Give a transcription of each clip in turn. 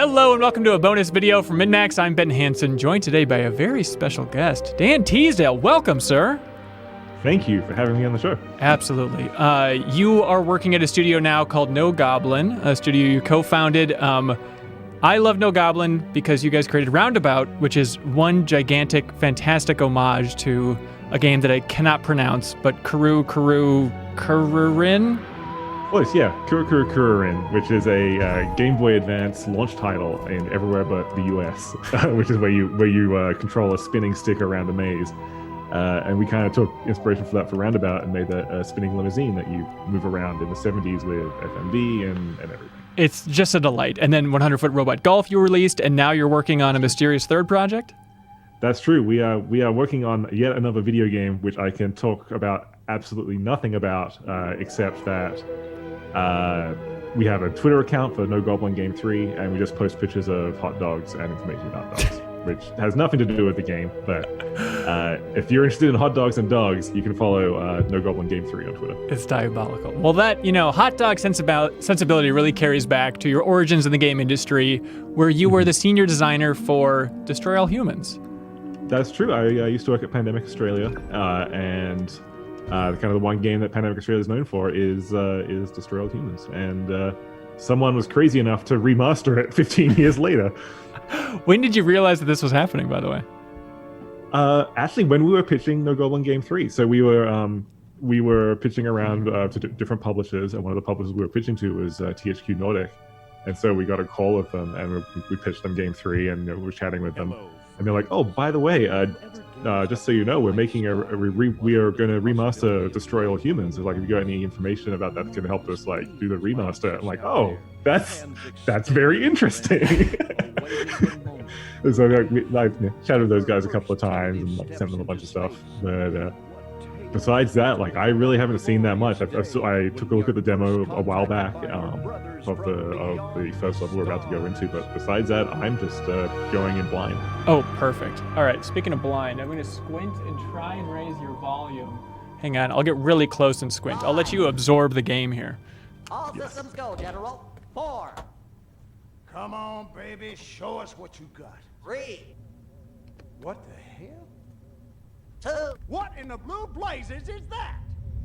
Hello and welcome to a bonus video from MinnMax. I'm Ben Hansen, joined today by a very special guest, Dan Teasdale. Welcome, sir. Thank you for having me on the show. Absolutely. You are working at a studio now called No Goblin, a studio you co-founded. I love No Goblin because you guys created Roundabout, which is one gigantic, fantastic homage to a game that I cannot pronounce, but Kururin? Close, yeah. Kururin, which is a Game Boy Advance launch title in everywhere but the US, which is where you control a spinning stick around a maze. And we kind of took inspiration for that for Roundabout and made a spinning limousine that you move around in the 70s with FMV and everything. It's just a delight. And then 100-Foot Robot Golf you released, and now you're working on a mysterious third project? That's true. We are working on yet another video game, which I can talk about absolutely nothing about, except that we have a Twitter account for No Goblin Game 3, and we just post pictures of hot dogs and information about dogs, which has nothing to do with the game. But if you're interested in hot dogs and dogs, you can follow No Goblin Game 3 on Twitter. It's diabolical. Well, that, hot dog sensibility really carries back to your origins in the game industry, where you were the senior designer for Destroy All Humans. That's true. I used to work at Pandemic Australia, and kind of the one game that Pandemic Australia is known for is Destroy All Humans. And someone was crazy enough to remaster it 15 years later. When did you realize that this was happening, by the way? Actually, when we were pitching No Goblin Game 3. So we were pitching around to different publishers, and one of the publishers we were pitching to was THQ Nordic. And so we got a call with them, and we pitched them Game 3, and we were chatting with them. And they're like, "Oh, by the way, just so you know, we're making we are going to remaster Destroy All Humans. Like, if you got any information about that can help us do the remaster." I'm like, "Oh, that's very interesting." So I chatted with those guys a couple of times and sent them a bunch of stuff. But besides that, I really haven't seen that much. I took a look at the demo a while back of the first level we're about to go into, but besides that, I'm just going in blind. Oh, perfect. All right, speaking of blind, I'm going to squint and try and raise your volume. Hang on, I'll get really close and squint. I'll let you absorb the game here. All systems go, General. 4. Come on, baby, show us what you got. 3. What the hell? 2. What in the blue blazes is that?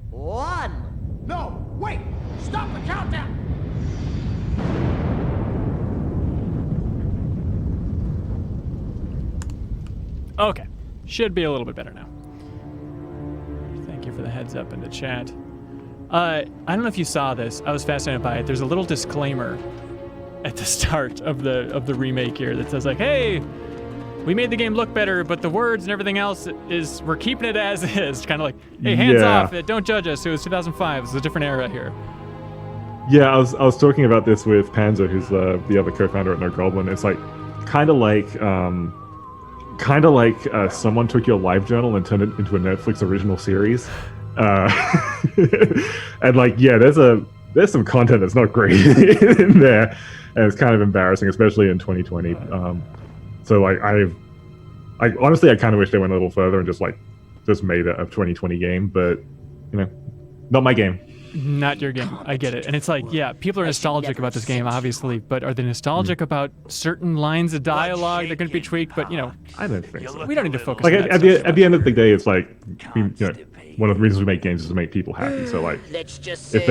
1. No, wait! Stop the countdown! Okay, should be a little bit better now. Thank you for the heads up in the chat. I don't know if you saw this. I was fascinated by it. There's a little disclaimer at the start of the remake here that says "Hey, we made the game look better, but the words and everything else we're keeping it as is." Kind of "Hey, hands off! Don't judge us. It was 2005. It's a different era here." Yeah, I was talking about this with Panzer, who's the other co-founder at No Goblin. It's kind of like someone took your live journal and turned it into a Netflix original series. And there's some content that's not great in there, and it's kind of embarrassing, especially in 2020. So I honestly kind of wish they went a little further and just made a 2020 game, but not my game. Not your game. I get it. And it's people are nostalgic about this game, obviously, but are they nostalgic about certain lines of dialogue that could be tweaked? But I don't think so. We don't need to focus on that at the end of the day, it's one of the reasons we make games is to make people happy. So if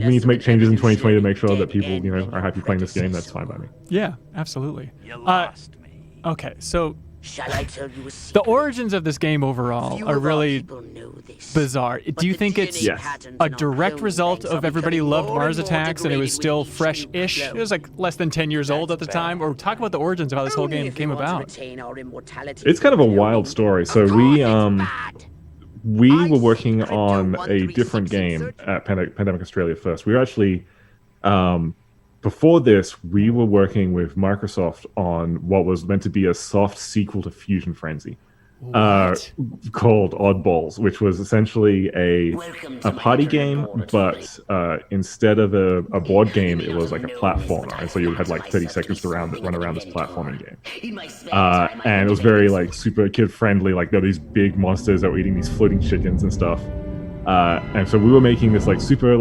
we need to make changes in 2020 to make sure that people are happy playing this game, that's fine by me. Yeah, absolutely. You lost me. Okay, so Shall I tell you a secret? the origins of this game overall are really bizarre. Do you think it's a direct result of everybody loved Mars Attacks and it was still fresh-ish? It was less than 10 years old at the time. Or talk about the origins of how this whole game came about. It's kind of a wild story. So we were working on a different game at Pandemic Australia first. We were actually before this, we were working with Microsoft on what was meant to be a soft sequel to Fusion Frenzy, called Oddballs, which was essentially a party game, but instead of a board game, it was like a platformer, and so you had 30 seconds to run around this platforming game. And it was very super kid friendly. There were these big monsters that were eating these floating chickens and stuff. And so we were making this super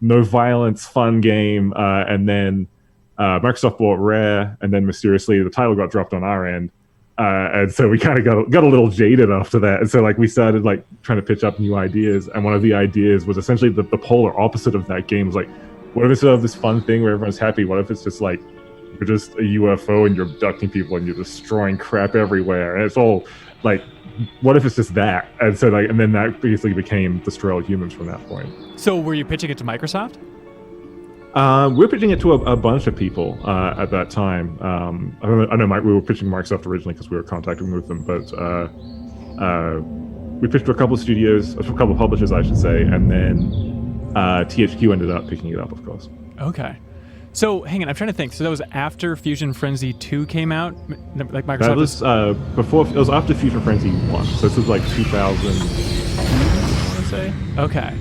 no violence fun game, and then Microsoft bought Rare, and then mysteriously the title got dropped on our end. And so we kind of got a little jaded after that. And so like we started like trying to pitch up new ideas. And one of the ideas was essentially the polar opposite of that game. Was like, what if instead of this fun thing where everyone's happy, what if it's just like, you're just a UFO and you're abducting people and you're destroying crap everywhere. And it's all like, what if it's just that? And so like, and then that basically became Destroy All Humans from that point. So were you pitching it to Microsoft? We're pitching it to a bunch of people at that time. I know we were pitching Microsoft originally because we were contacting with them, but we pitched to a couple of studios, a couple of publishers, I should say, and then THQ ended up picking it up, of course. Okay. So, hang on, I'm trying to think. So that was after Fusion Frenzy 2 came out? Like Microsoft That was before, it was after Fusion Frenzy 1, so this was like 2000. I want to say? Okay.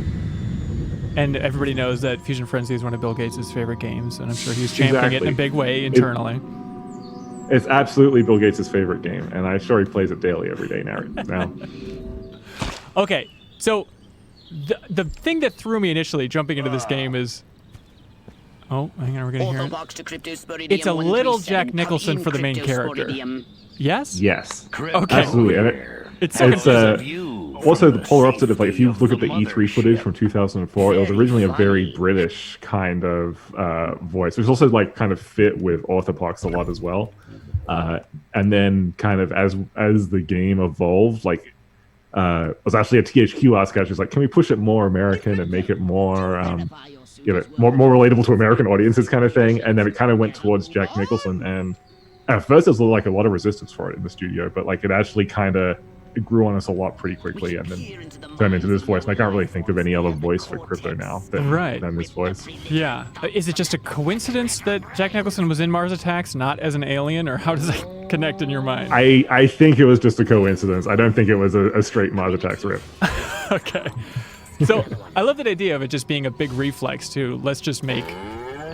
And everybody knows that Fusion Frenzy is one of Bill Gates' favorite games, and I'm sure he's championing it in a big way internally. It's absolutely Bill Gates' favorite game, and I'm sure he plays it daily every day now. Okay, so the thing that threw me initially jumping into this game is... Oh, hang on, we're going to hear it. It's a little Jack Nicholson for the main character. Yes? Yes. Okay. Absolutely. And it's also the polar opposite of, like, if you look at the E3 footage from 2004, it was originally a very British kind of voice. It was also, like, kind of fit with Orthopox a lot as well. And then kind of as the game evolved, like, it was actually a THQ ask us, like, can we push it more American and make it more... more relatable to American audiences kind of thing. And then it kind of went towards Jack Nicholson. And at first there was like a lot of resistance for it in the studio, but like it actually kind of it grew on us a lot pretty quickly and then turned into this voice. And I can't really think of any other voice for crypto now than this voice. Yeah. Is it just a coincidence that Jack Nicholson was in Mars Attacks, not as an alien, or how does that connect in your mind? I think it was just a coincidence. I don't think it was a straight Mars Attacks rip. Okay. So I love that idea of it just being a big reflex to let's just make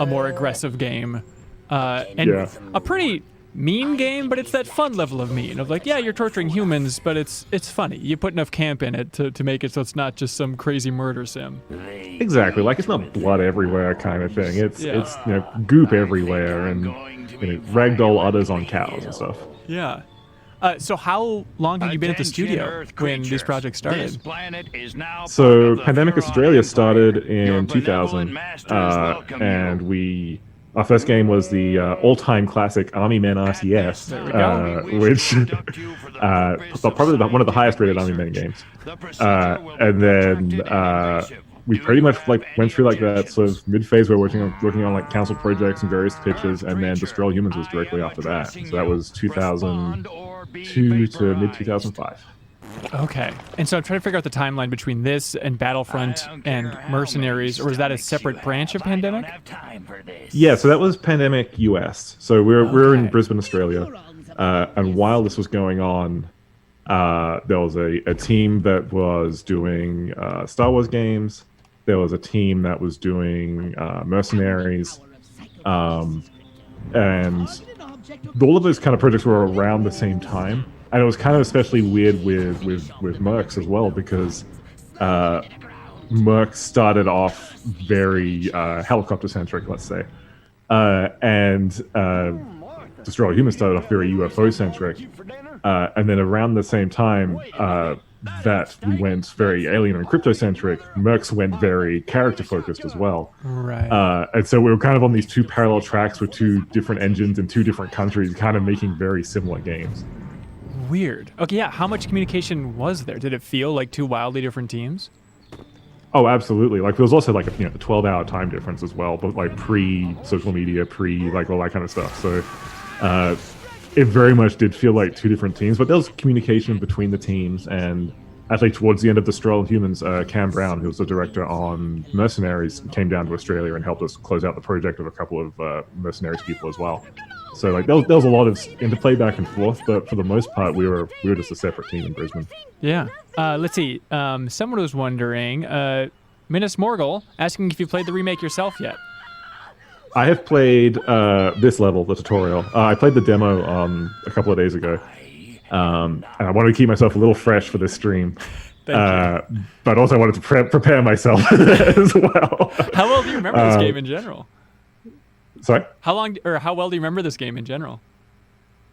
a more aggressive game, and a pretty mean game, but it's that fun level of mean of like, yeah, you're torturing humans, but it's funny. You put enough camp in it to make it so it's not just some crazy murder sim. Exactly, like it's not blood everywhere kind of thing. It's goop everywhere and ragdoll udders on cows and stuff. Yeah. So how long have you been at the studio when these projects started? So Pandemic Australia started in 2000, and our first game was the all-time classic Army Men RTS, which probably one of the highest-rated Army Men games. And then we pretty much like went through like that sort of mid-phase where we're working on like council projects and various pitches, and then Destroy All Humans was directly after that. So that was 2002 to mid-2005. Okay. And so I'm trying to figure out the timeline between this and Battlefront and Mercenaries, or was that a separate branch of Pandemic? Yeah, so that was Pandemic US. So we're in Brisbane, Australia. And while this was going on, there was a team that was doing Star Wars games. There was a team that was doing Mercenaries. And all of those kind of projects were around the same time. And it was kind of especially weird with Mercs as well, because Mercs started off very helicopter-centric, let's say. And Destroy All Humans started off very UFO-centric. And then around the same time that we went very alien and crypto-centric, Mercs went very character-focused as well. Right. And so we were kind of on these two parallel tracks with two different engines in two different countries, kind of making very similar games. Weird. Okay, yeah. How much communication was there? Did it feel like two wildly different teams? Oh, absolutely. Like there was also like a 12-hour time difference as well, but like pre-social media, like all that kind of stuff. So it very much did feel like two different teams, but there was communication between the teams. And actually towards the end of Destroy All Humans, Cam Brown, who was the director on Mercenaries, came down to Australia and helped us close out the project with a couple of Mercenaries people as well. So like there was a lot of interplay back and forth, but for the most part, we were just a separate team in Brisbane. Yeah. Let's see. Someone was wondering, Minas Morgul, asking if you played the remake yourself yet. I have played this level, the tutorial. I played the demo a couple of days ago, and I wanted to keep myself a little fresh for this stream. But also I wanted to prepare myself as well. How well do you remember this game in general? Sorry. How well do you remember this game in general?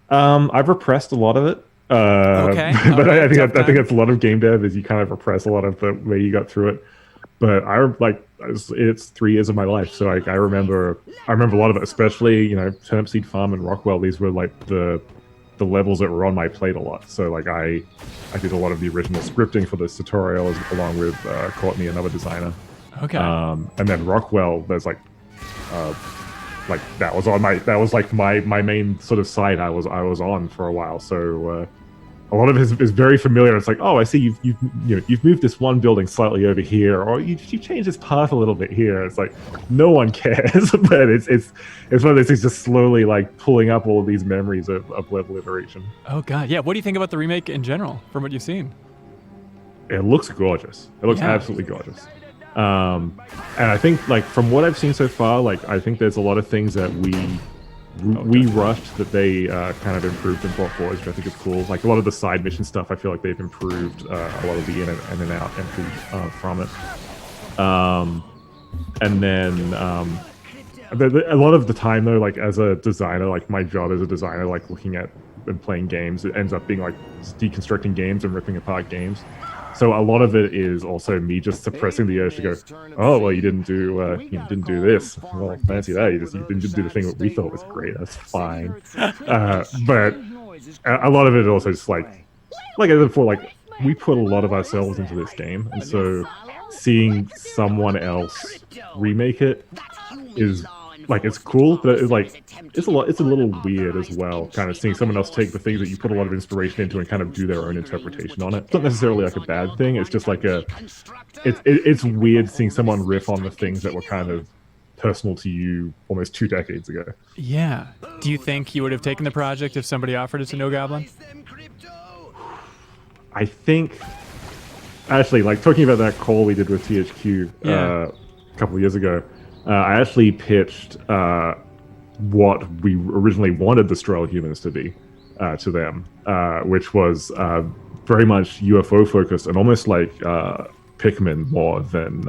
I've repressed a lot of it. Okay. But Right, I think tough that's a lot of game dev is you kind of repress a lot of the way you got through it. But it's 3 years of my life, so I remember a lot of it, especially Turnip Seed Farm and Rockwell. These were like the levels that were on my plate a lot. So like I did a lot of the original scripting for this tutorial along with Courtney, another designer. Okay. And then Rockwell, there's like that was like my main sort of site I was on for a while. So a lot of it is very familiar. It's like, oh, I see you've moved this one building slightly over here, or you changed this path a little bit here. It's like no one cares, but it's one of those things just slowly like pulling up all of these memories of level iteration. Oh god, yeah. What do you think about the remake in general, from what you've seen? It looks gorgeous. It looks absolutely gorgeous. And I think like from what I've seen so far, like I think there's a lot of things that we rushed that they kind of improved and brought forward, which I think is cool. Like a lot of the side mission stuff, I feel like they've improved a lot of the in and out entry from it. And then a lot of the time though, like as a designer, like my job as a designer, like looking at and playing games, it ends up being like deconstructing games and ripping apart games. So a lot of it is also me just suppressing the urge to go, oh well, you didn't do this. Well, fancy that. You didn't do the thing that we thought was great. That's fine. But a lot of it also just like I said before, like we put a lot of ourselves into this game, and so seeing someone else remake it is like it's cool, but it's a little weird as well. Kind of seeing someone else take the things that you put a lot of inspiration into and kind of do their own interpretation on it. It's not necessarily like a bad thing. It's just like it's weird seeing someone riff on the things that were kind of personal to you almost 2 decades ago. Yeah. Do you think you would have taken the project if somebody offered it to No Goblin? I think actually, like talking about that call we did with THQ a couple of years ago. I actually pitched what we originally wanted the Destroy All Humans to be to them, which was very much UFO focused and almost like Pikmin more than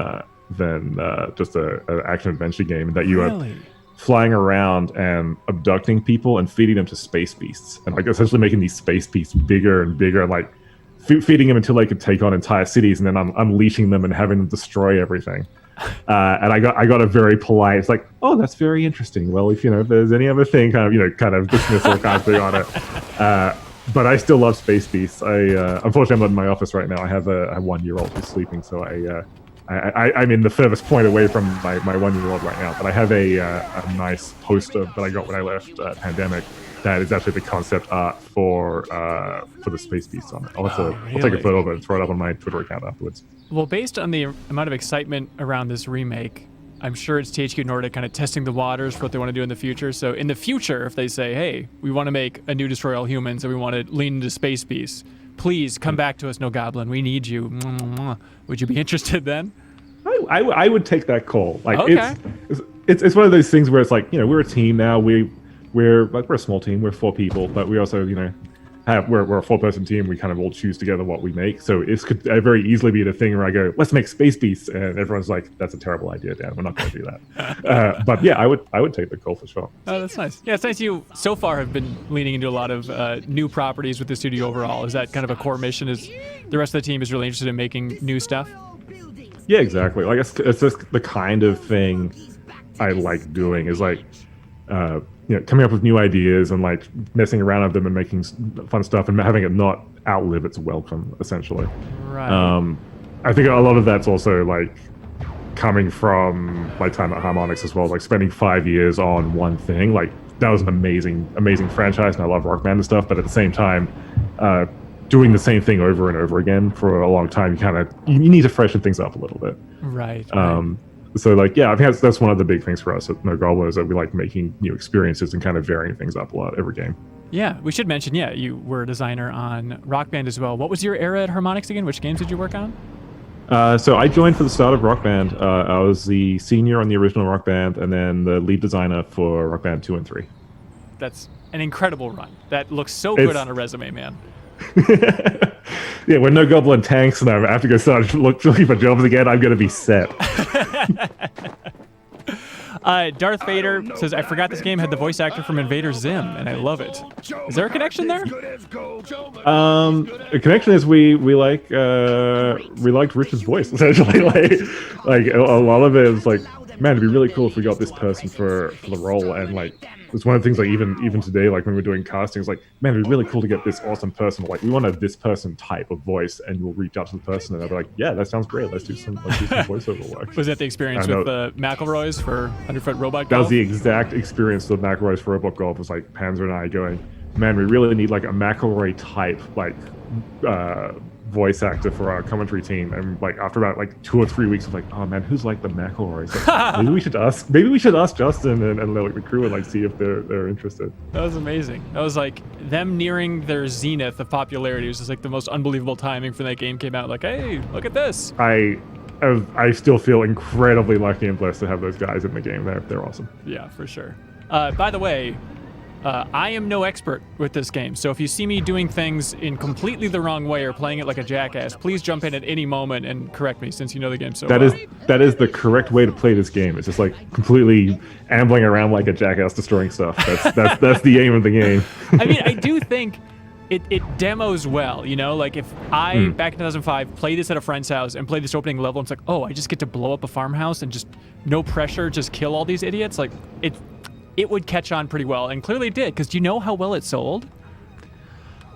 just an action adventure game. That you are flying around and abducting people and feeding them to space beasts, and like essentially making these space beasts bigger and bigger, and like feeding them until they could take on entire cities, and then unleashing them and having them destroy everything. And I got a very polite. It's like, oh, that's very interesting. Well, if there's any other thing, kind of dismissal kind of thing on it. But I still love space beasts. Unfortunately, I'm not in my office right now. I have a 1-year-old who's sleeping, so I'm in the furthest point away from my 1-year-old right now. But I have a nice poster that I got when I left Pandemic. That is actually the concept art for the space beasts on it. I'll take a photo of it and throw it up on my Twitter account afterwards. Well, based on the amount of excitement around this remake, I'm sure it's THQ Nordic kind of testing the waters for what they want to do in the future. So in the future, if they say, hey, we want to make a new Destroy All Humans and we want to lean into space beasts, please come back to us, No Goblin. We need you. Would you be interested then? I would take that call. Like okay. It's one of those things where it's like, we're a team now. We're a small team. We're 4 people, but we also, we're a 4-person team. We kind of all choose together what we make. So it could very easily be the thing where I go, let's make space beasts, and everyone's like, that's a terrible idea, Dan. We're not going to do that. But yeah, I would take the call for sure. Oh, that's nice. Yeah, it's nice you so far have been leaning into a lot of new properties with the studio overall. Is that kind of a core mission? Is the rest of the team is really interested in making new stuff? Yeah, exactly. Like it's just the kind of thing I like doing is like. Coming up with new ideas and like messing around with them and making fun stuff and having it not outlive its welcome, essentially. Right. I think a lot of that's also like coming from my time at Harmonix as well. Like spending 5 years on one thing, like that was an amazing franchise, and I love Rock Band and stuff. But at the same time, doing the same thing over and over again for a long time, you need to freshen things up a little bit. Right. So like, yeah, I think that's one of the big things for us at No Goblin is that we like making new experiences and kind of varying things up a lot every game. Yeah, we should mention, you were a designer on Rock Band as well. What was your era at Harmonix again? Which games did you work on? So I joined for the start of Rock Band. I was the senior on the original Rock Band and then the lead designer for Rock Band 2 and 3. That's an incredible run. That looks so good on a resume, man. Yeah, when No Goblin tanks and I have to go start looking for jobs again, I'm going to be set. Darth Vader says, I forgot this game had the voice actor from Invader Zim, and I love it. Is there a connection there? The connection is we liked Richard's voice, essentially. like a lot of it is like, man, it'd be really cool if we got this person for the role. And like, it's one of the things like even today, like when we're doing castings, like, man, it'd be really cool to get this awesome person. Like, we want this person type of voice, and we'll reach out to the person, and they'll be like, yeah, that sounds great. Let's do some voiceover work. Was that the experience with the McElroys for 100-foot robot golf? That was the exact experience with McElroy's for robot golf. Was like Panzer and I going, man, we really need like a McElroy type like voice actor for our commentary team. And like after about like 2 or 3 weeks of like, oh man, who's like the McElroys? Like, maybe we should ask Justin and like the crew and like see if they're interested. That was amazing. That was like them nearing their zenith of popularity. It was just like the most unbelievable timing for that game came out. Like, hey, look at this. I still feel incredibly lucky and blessed to have those guys in the game. They're awesome. Yeah, for sure. By the way, I am no expert with this game, so if you see me doing things in completely the wrong way or playing it like a jackass, please jump in at any moment and correct me, since you know the game so well. That is the correct way to play this game. It's just like completely ambling around like a jackass, destroying stuff. That's the aim of the game. I mean, I do think it demos well, you know? Like if I, back in 2005, played this at a friend's house and played this opening level, and it's like, oh, I just get to blow up a farmhouse and just no pressure, just kill all these idiots. Like it would catch on pretty well, and clearly it did, because do you know how well it sold?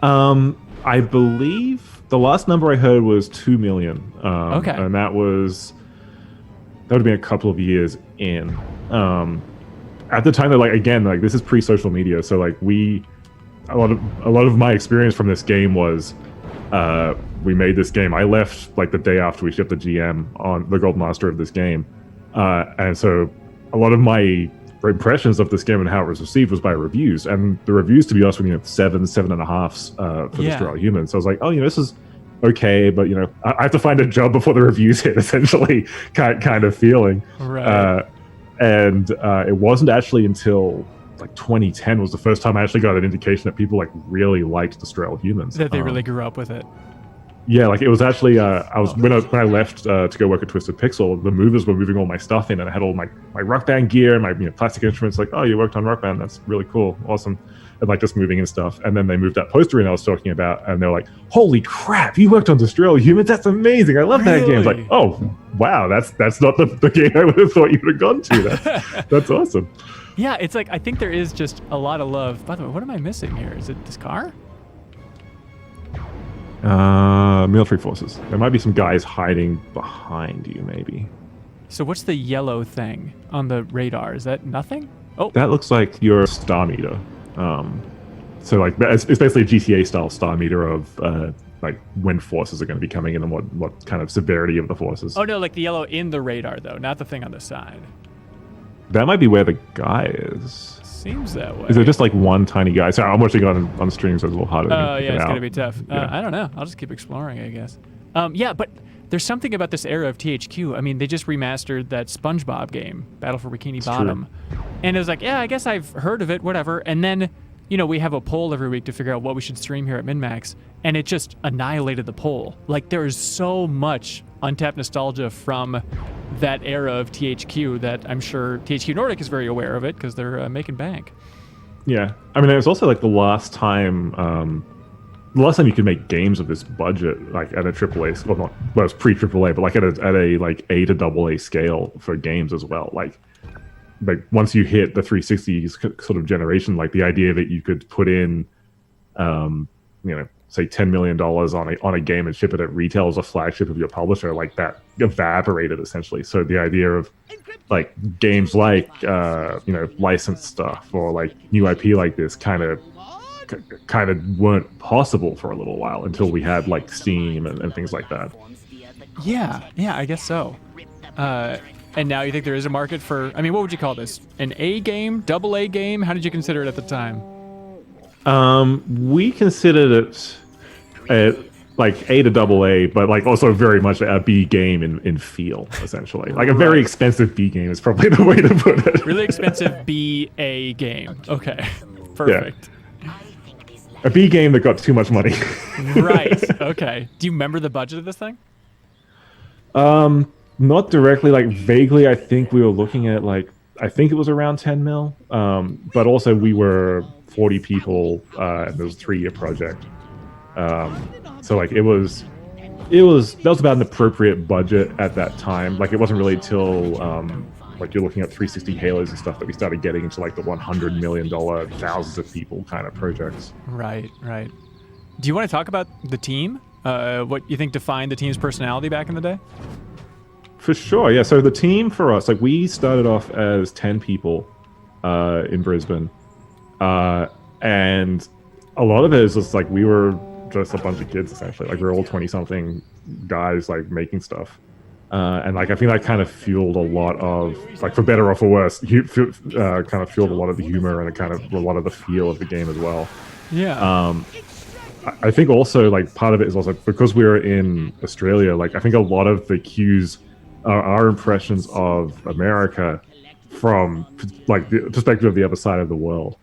I believe the last number I heard was 2 million. Okay. And that would have been a couple of years in. At the time, that this is pre-social media, so like a lot of my experience from this game was we made this game. I left like the day after we shipped the GM on the Gold Master of this game, and so a lot of my impressions of this game and how it was received was by reviews, and the reviews, to be honest with you, 7.5 for Destroy All Humans. So I was like, oh, this is okay, but I have to find a job before the reviews hit, essentially, kind of feeling. Right. And it wasn't actually until like 2010 was the first time I actually got an indication that people like really liked Destroy All Humans. That they really grew up with it. Yeah, like it was actually when I left to go work at Twisted Pixel, the movers were moving all my stuff in, and I had all my Rock Band gear and my plastic instruments. Like, oh, you worked on Rock Band, that's really cool, awesome, and like just moving in stuff. And then they moved that poster in I was talking about, and they're like, holy crap, you worked on Destroy All Humans, that's amazing, I love that game. I was like, oh wow, that's not the game I would have thought you would have gone to. That's awesome. Yeah, it's like I think there is just a lot of love. By the way, what am I missing here? Is it this car? Military forces. There might be some guys hiding behind you, maybe. So what's the yellow thing on the radar? Is that nothing? Oh, that looks like your star meter. So like it's basically a GTA style star meter of like when forces are going to be coming in and what kind of severity of the forces. Oh no, like the yellow in the radar though, not the thing on the side. That might be where the guy is. Seems that way. Is there just like one tiny guy? Sorry, I'm watching on stream, so it's a little harder. Oh yeah, it's out. gonna be tough. Yeah. I don't know. I'll just keep exploring, I guess. Yeah, but there's something about this era of THQ. I mean, they just remastered that SpongeBob game, Battle for Bikini Bottom, and it was like, yeah, I guess I've heard of it, whatever. And then, we have a poll every week to figure out what we should stream here at MinnMax, and it just annihilated the poll. Like there is so much untapped nostalgia from that era of THQ that I'm sure THQ Nordic is very aware of it because they're making bank. Yeah, I mean, it was also like the last time you could make games of this budget, like at a AAA, well, it was pre-AAA, but like at a like A to AA scale for games as well. Like once you hit the 360 sort of generation, like the idea that you could put in, say $10 million on a game and ship it at retail as a flagship of your publisher, like that evaporated essentially. So the idea of like games like licensed stuff or like new IP like this kind of weren't possible for a little while until we had like Steam and things like that. Yeah, I guess so. And now you think there is a market for, I mean, what would you call this? An A game, AA game? How did you consider it at the time? We considered it like A to AA, but like also very much a B game in feel, essentially. Like a very expensive B game is probably the way to put it. Really expensive BA game. Okay, perfect. Yeah. A B game that got too much money. Right. Okay. Do you remember the budget of this thing? Not directly. Like vaguely, I think we were looking at like I think it was around 10 mil. But also we were 40 people, and it was a 3-year project. So like that was about an appropriate budget at that time. Like it wasn't really till like you're looking at 360 Halos and stuff that we started getting into like the $100 million, thousands of people kind of projects. Right. Do you want to talk about the team? What you think defined the team's personality back in the day? For sure, yeah. So the team for us, like we started off as 10 people in Brisbane. And a lot of it is just like we were just a bunch of kids essentially. Like we were all 20-something guys like making stuff. And like I think that kind of fueled a lot of, like for better or for worse, kind of fueled a lot of the humor and kind of a lot of the feel of the game as well. Yeah. I think also like part of it is also because we were in Australia. Like I think a lot of the cues are our impressions of America from like the perspective of the other side of the world.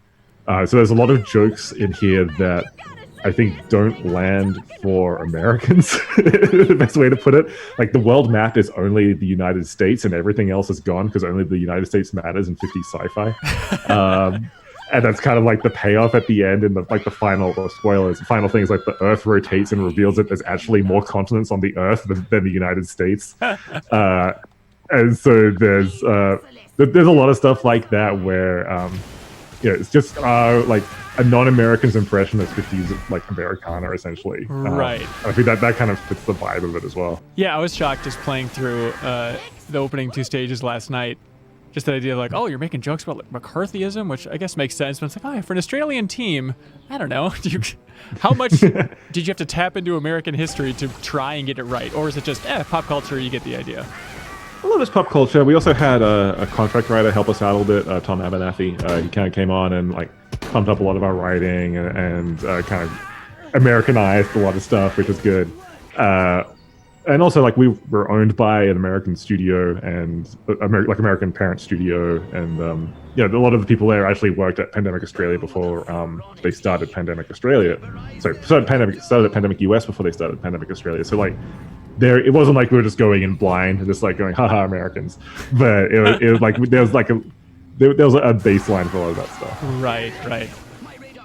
So there's a lot of jokes in here that I think don't land for Americans. The best way to put it, like the world map is only the United States and everything else is gone because only the United States matters in 50 sci-fi. And that's kind of like the payoff at the end and the final spoilers. The final thing is like the Earth rotates and reveals that there's actually more continents on the Earth than the United States. And so there's a lot of stuff like that where it's just like a non-American's impression of 50s like Americana essentially. Right. I think that kind of fits the vibe of it as well. Yeah, I was shocked just playing through the opening 2 stages last night. Just the idea of like, oh, you're making jokes about like, McCarthyism, which I guess makes sense. But it's like, oh, for an Australian team, I don't know. How much did you have to tap into American history to try and get it right? Or is it just, pop culture, you get the idea? A lot of it's pop culture. We also had a contract writer help us out a little bit, Tom Abernathy. He kind of came on and like pumped up a lot of our writing and kind of Americanized a lot of stuff, which was good. And also, like, we were owned by an American studio and American parent studio, and a lot of the people there actually worked at Pandemic Australia before they started Pandemic Australia. So started at Pandemic US before they started Pandemic Australia. So like, it wasn't like we were just going in blind and just like going, haha, Americans. But it was like there was a baseline for a lot of that stuff. Right.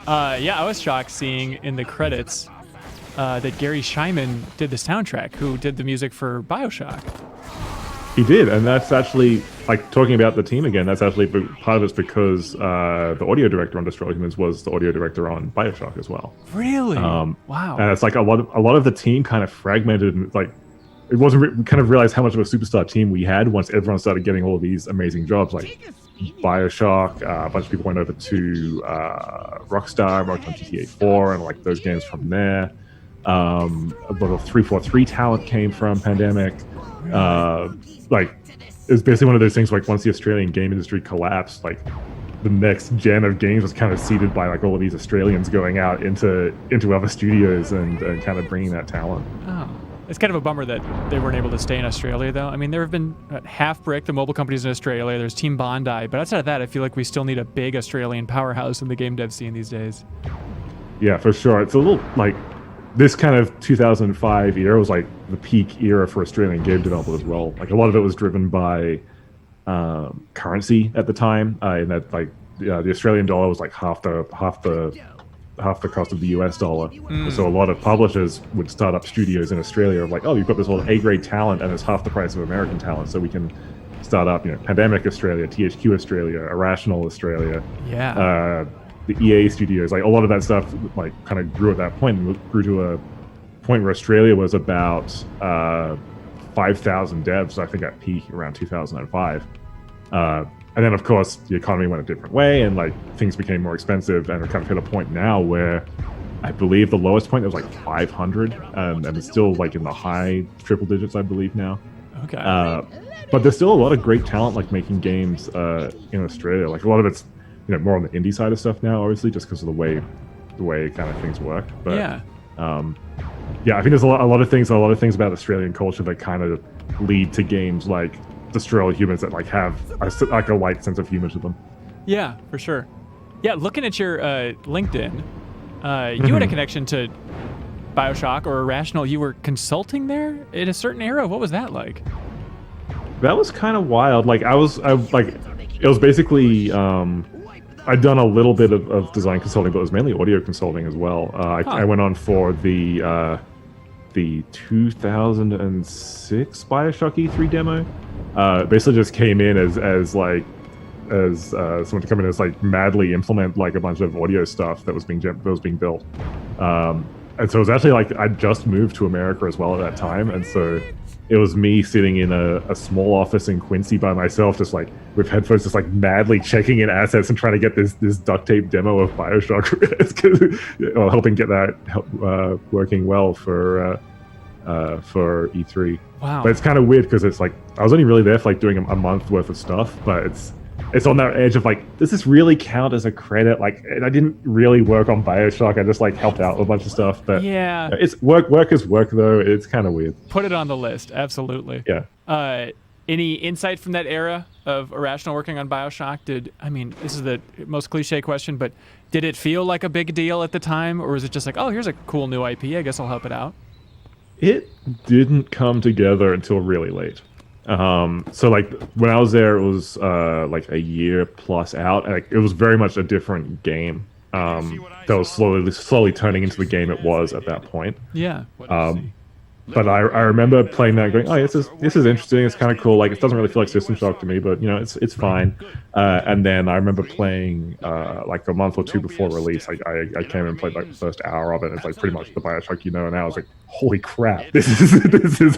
I was shocked seeing in the credits that Gary Scheinman did the soundtrack, who did the music for BioShock. He did, and that's actually, like, talking about the team again, that's actually part of it's because the audio director on Destroy Humans was the audio director on BioShock as well. Really? Wow. And it's like a lot of the team kind of fragmented, and like it wasn't we kind of realized how much of a superstar team we had once everyone started getting all of these amazing jobs, like BioShock. A bunch of people went over to Rockstar, worked on GTA 4, and like those games from there. A lot of 343 talent came from Pandemic. Like it's basically one of those things, like once the Australian game industry collapsed, like the next gen of games was kind of seeded by like all of these Australians going out into other studios and kind of bringing that talent. Oh, it's kind of a bummer that they weren't able to stay in Australia, though. I mean, there have been Half Brick, the mobile companies in Australia. There's Team Bondi, but outside of that, I feel like we still need a big Australian powerhouse in the game dev scene these days. Yeah, for sure. It's a little like this kind of 2005 era was like the peak era for Australian game development as well. Like a lot of it was driven by currency at the time, in that like the Australian dollar was like half the cost of the US dollar. So a lot of publishers would start up studios in Australia of like, oh, you've got this whole A-grade talent and it's half the price of American talent, so we can start up, Pandemic Australia, THQ Australia, Irrational Australia. Yeah. The EA studios, like a lot of that stuff, like kind of grew at that point and grew to a point where Australia was about 5,000 devs, I think, at peak around 2005. And then, of course, the economy went a different way, and like things became more expensive, and it kind of hit a point now where I believe the lowest point was like 500, and it's still like in the high triple digits, I believe now. Okay. But there's still a lot of great talent like making games in Australia. Like a lot of it's more on the indie side of stuff now, obviously, just because of the way kind of things work. But yeah. I think there's a lot of things about Australian culture that kind of lead to games like Destroy All Humans that like have a light sense of humor to them. Yeah, for sure. Yeah, looking at your LinkedIn, you had a connection to BioShock or Irrational. You were consulting there in a certain era. What was that like? That was kind of wild. Like It was basically I'd done a little bit of design consulting, but it was mainly audio consulting as well. I went on for the 2006 Bioshock E3 demo. Basically just came in as someone to come in as like madly implement like a bunch of audio stuff that was being built. And so it was actually like I just moved to America as well at that time, and so it was me sitting in a small office in Quincy by myself, just like with headphones, just like madly checking in assets and trying to get this duct tape demo of Bioshock, helping get that working well for E3. Wow. But it's kind of weird because it's like I was only really there for like doing a month worth of stuff, but it's on that edge of like, does this really count as a credit? Like, I didn't really work on Bioshock. I just like helped out with a bunch of stuff. But yeah, it's work is work though. It's kind of weird. Put it on the list. Absolutely. Yeah. Any insight from that era of Irrational working on Bioshock? This is the most cliche question, but did it feel like a big deal at the time, or was it just like, oh, here's a cool new IP, I guess I'll help it out? It didn't come together until really late. So like when I was there, it was like a year plus out, and it was very much a different game. That was slowly turning into the game it was at that point. Yeah. But I remember playing that and going, oh, this is interesting. It's kind of cool. Like, it doesn't really feel like System Shock to me, but it's fine. And then I remember playing like a month or two before release. I came and played like the first hour of it. And it's like pretty much the Bioshock and I was like, holy crap! This is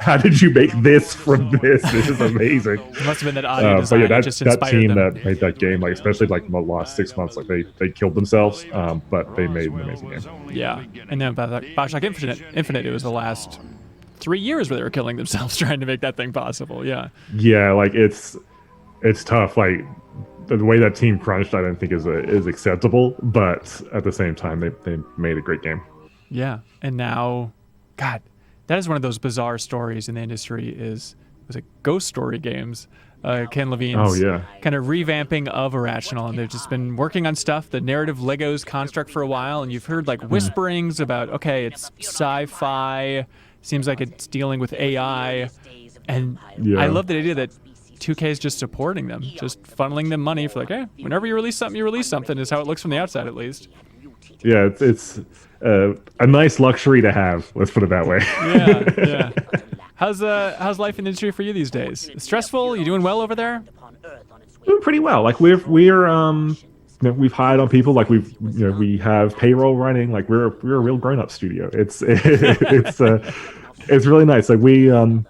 how did you make this from this? This is amazing. It must have been that audio design. But yeah, just that team them. that made that game, like especially like in the last 6 months, like they killed themselves. But they made an amazing game. Yeah, and then Bioshock Infinite, it was the last 3 years where they were killing themselves trying to make that thing possible. Yeah. Yeah, like it's tough. Like the way that team crunched, I don't think is acceptable. But at the same time, they made a great game. Yeah, and now, God, that is one of those bizarre stories in the industry. Was it Ghost Story Games? Ken Levine's kind of revamping of Irrational, and they've just been working on stuff, the narrative Legos construct for a while, and you've heard like whisperings about, okay, it's sci-fi, seems like it's dealing with AI, and I love the idea that 2K is just supporting them, just funneling them money for like, hey, whenever you release something is how it looks from the outside at least. Yeah, it's a nice luxury to have. Let's put it that way. Yeah. How's life in the industry for you these days? Stressful? You doing well over there? Doing pretty well. Like we're we've hired on people. Like we have payroll running. Like we're a real grown-up studio. It's really nice. Like we're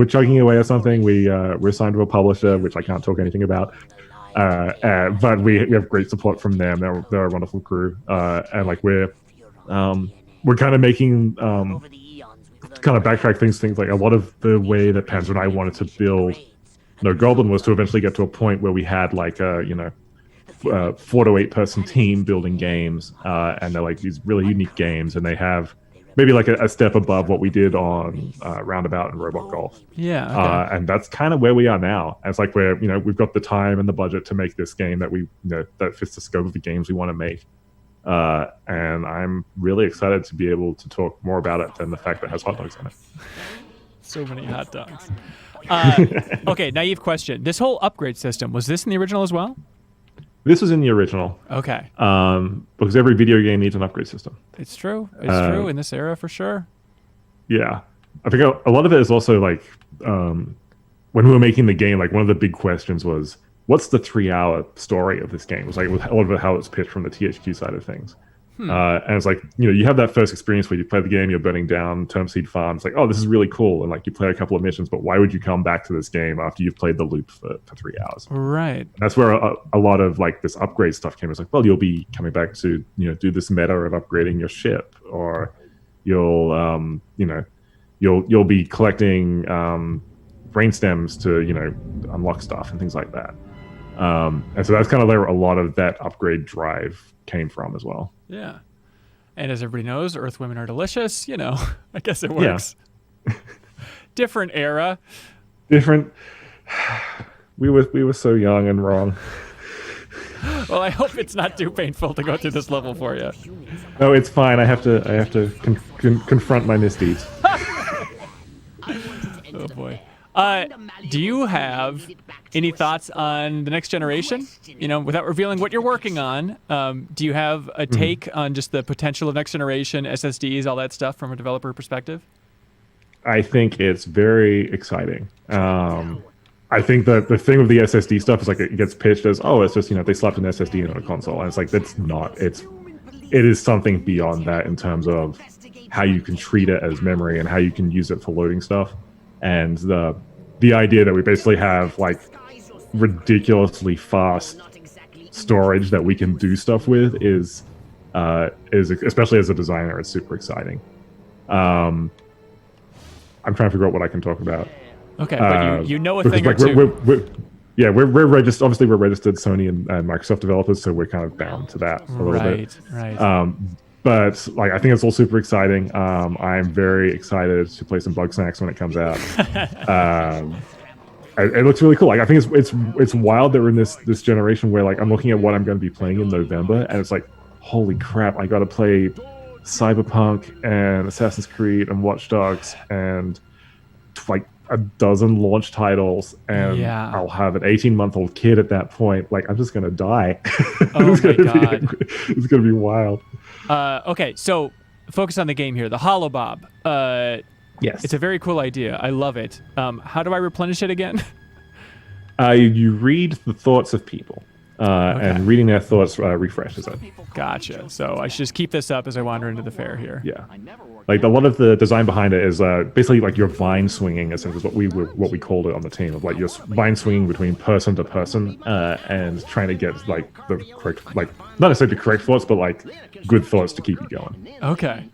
chugging away at something. We're signed to a publisher, which I can't talk anything about. But we have great support from them. They're a wonderful crew. And like we're kind of making kind of backtrack things like a lot of the way that Panzer and I wanted to build No Goblin was to eventually get to a point where we had like a 4 to 8 person team building games, and they're like these really unique games, and they have maybe like a step above what we did on Roundabout and Robot Golf. Yeah. Okay. And that's kind of where we are now. And it's like we've got the time and the budget to make this game that that fits the scope of the games we want to make. And I'm really excited to be able to talk more about it than the fact that it has hot dogs in it. So many hot dogs. Okay, naive question. This whole upgrade system, was this in the original as well? This was in the original. Okay. Because every video game needs an upgrade system. It's true. It's true in this era for sure. Yeah. I think a lot of it is also like when we were making the game, like one of the big questions was, what's the 3-hour story of this game? It was like a lot of how it's pitched from the THQ side of things. And it's like, you have that first experience where you play the game, you're burning down Term Seed Farm. It's like, oh, this is really cool. And like you play a couple of missions, but why would you come back to this game after you've played the loop for 3 hours? Right. That's where a lot of like this upgrade stuff came. It's like, well, you'll be coming back to, do this meta of upgrading your ship, or you'll be collecting brain stems to, unlock stuff and things like that. And so that's kind of where a lot of that upgrade drive came from as well. Yeah. And as everybody knows, Earth women are delicious. I guess it works. Yeah. Different era. Different. We were so young and wrong. Well, I hope it's not too painful to go through this level for you. No, it's fine. I have to confront my misdeeds. Oh boy. Do you have any thoughts on the next generation? You know, without revealing what you're working on, do you have a take on just the potential of next generation SSDs, all that stuff from a developer perspective? I think it's very exciting. I think that the thing with the SSD stuff is like it gets pitched as, oh, it's just, you know, they slapped an SSD in on a console. And it's like, that's not. It is something beyond that in terms of how you can treat it as memory and how you can use it for loading stuff. And the idea that we basically have like ridiculously fast storage that we can do stuff with is especially as a designer, it's super exciting. I'm trying to figure out what I can talk about. Okay, but you know a thing or like, two. we're registered. Obviously, we're registered Sony and Microsoft developers, so we're kind of bound to that a little bit. Right. But like, I think it's all super exciting. I'm very excited to play some Bugsnax when it comes out. It looks really cool. Like, I think it's wild that we're in this generation where like I'm looking at what I'm going to be playing in November, and it's like, holy crap! I got to play Cyberpunk and Assassin's Creed and Watch Dogs and like a dozen launch titles, and I'll have an 18-month-old kid at that point. Like, I'm just gonna die. Oh my god, it's gonna be wild. Okay, so focus on the game here. The Holobob. Yes, it's a very cool idea. I love it. How do I replenish it again? You read the thoughts of people, and reading their thoughts refreshes it. Gotcha. So I should just keep this up as I wander into the fair here. Yeah. Like, a lot of the design behind it is basically like your vine swinging, essentially, is what we called it on the team, of like your vine swinging between person to person, and trying to get like the correct, like not necessarily the correct thoughts, but like good thoughts to keep you going. Okay,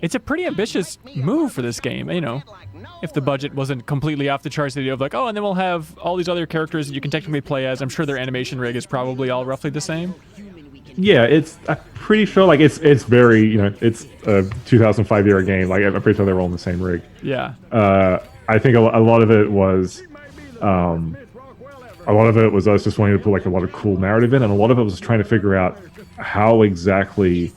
it's a pretty ambitious move for this game. You know, if the budget wasn't completely off the charts, the idea of like, oh, and then we'll have all these other characters that you can technically play as. I'm sure their animation rig is probably all roughly the same. Yeah, I'm pretty sure, like, it's very, you know, it's a 2005 era game. Like, I'm pretty sure they're all in the same rig. Yeah. I think a lot of it was, us just wanting to put like a lot of cool narrative in, and a lot of it was trying to figure out how exactly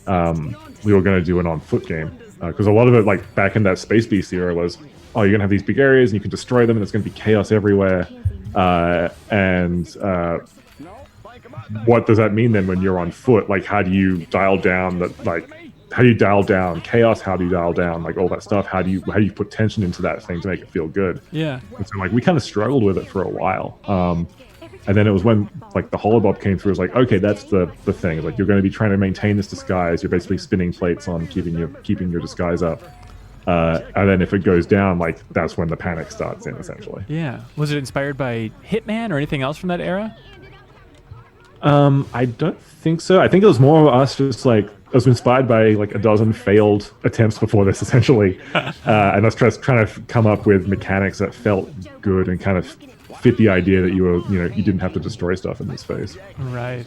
we were going to do an on-foot game. Because a lot of it, like back in that Space Beast era, was, oh, you're going to have these big areas and you can destroy them, and it's going to be chaos everywhere. What does that mean then when you're on foot? Like, how do you dial down how do you dial down chaos? How do you dial down like all that stuff? How do you put tension into that thing to make it feel good? Yeah. And so like we kind of struggled with it for a while. And then it was when like the Holobob came through. It was like, okay, that's the thing. Like, you're going to be trying to maintain this disguise. You're basically spinning plates on keeping your disguise up. And then if it goes down, like, that's when the panic starts in, essentially. Yeah. Was it inspired by Hitman or anything else from that era? I don't think so. I think it was more of us just like, I was inspired by like a dozen failed attempts before this, essentially. And us trying to come up with mechanics that felt good and kind of fit the idea that you didn't have to destroy stuff in this phase. Right.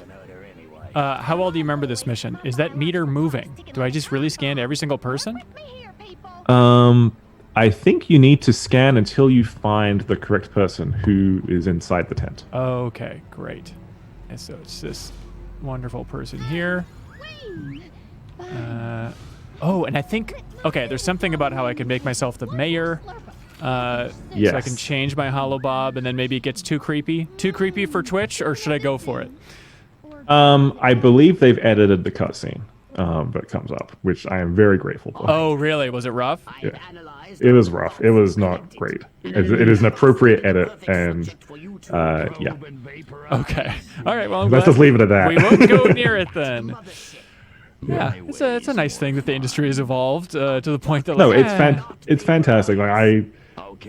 How well do you remember this mission? Is that meter moving? Do I just really scan every single person? I think you need to scan until you find the correct person who is inside the tent. Okay, great. And so it's this wonderful person here. And I think, okay, there's something about how I can make myself the mayor. Yes. So I can change my Holobob, and then maybe it gets too creepy. Too creepy for Twitch, or should I go for it? I believe they've edited the cutscene that comes up, which I am very grateful for. Oh, really? Was it rough? Yeah. It was rough. It was not great. It is an appropriate edit, and yeah. Okay. All right. Well, let's just leave it at that. We won't go near it then. Yeah, it's a nice thing that the industry has evolved to the point that it's fantastic.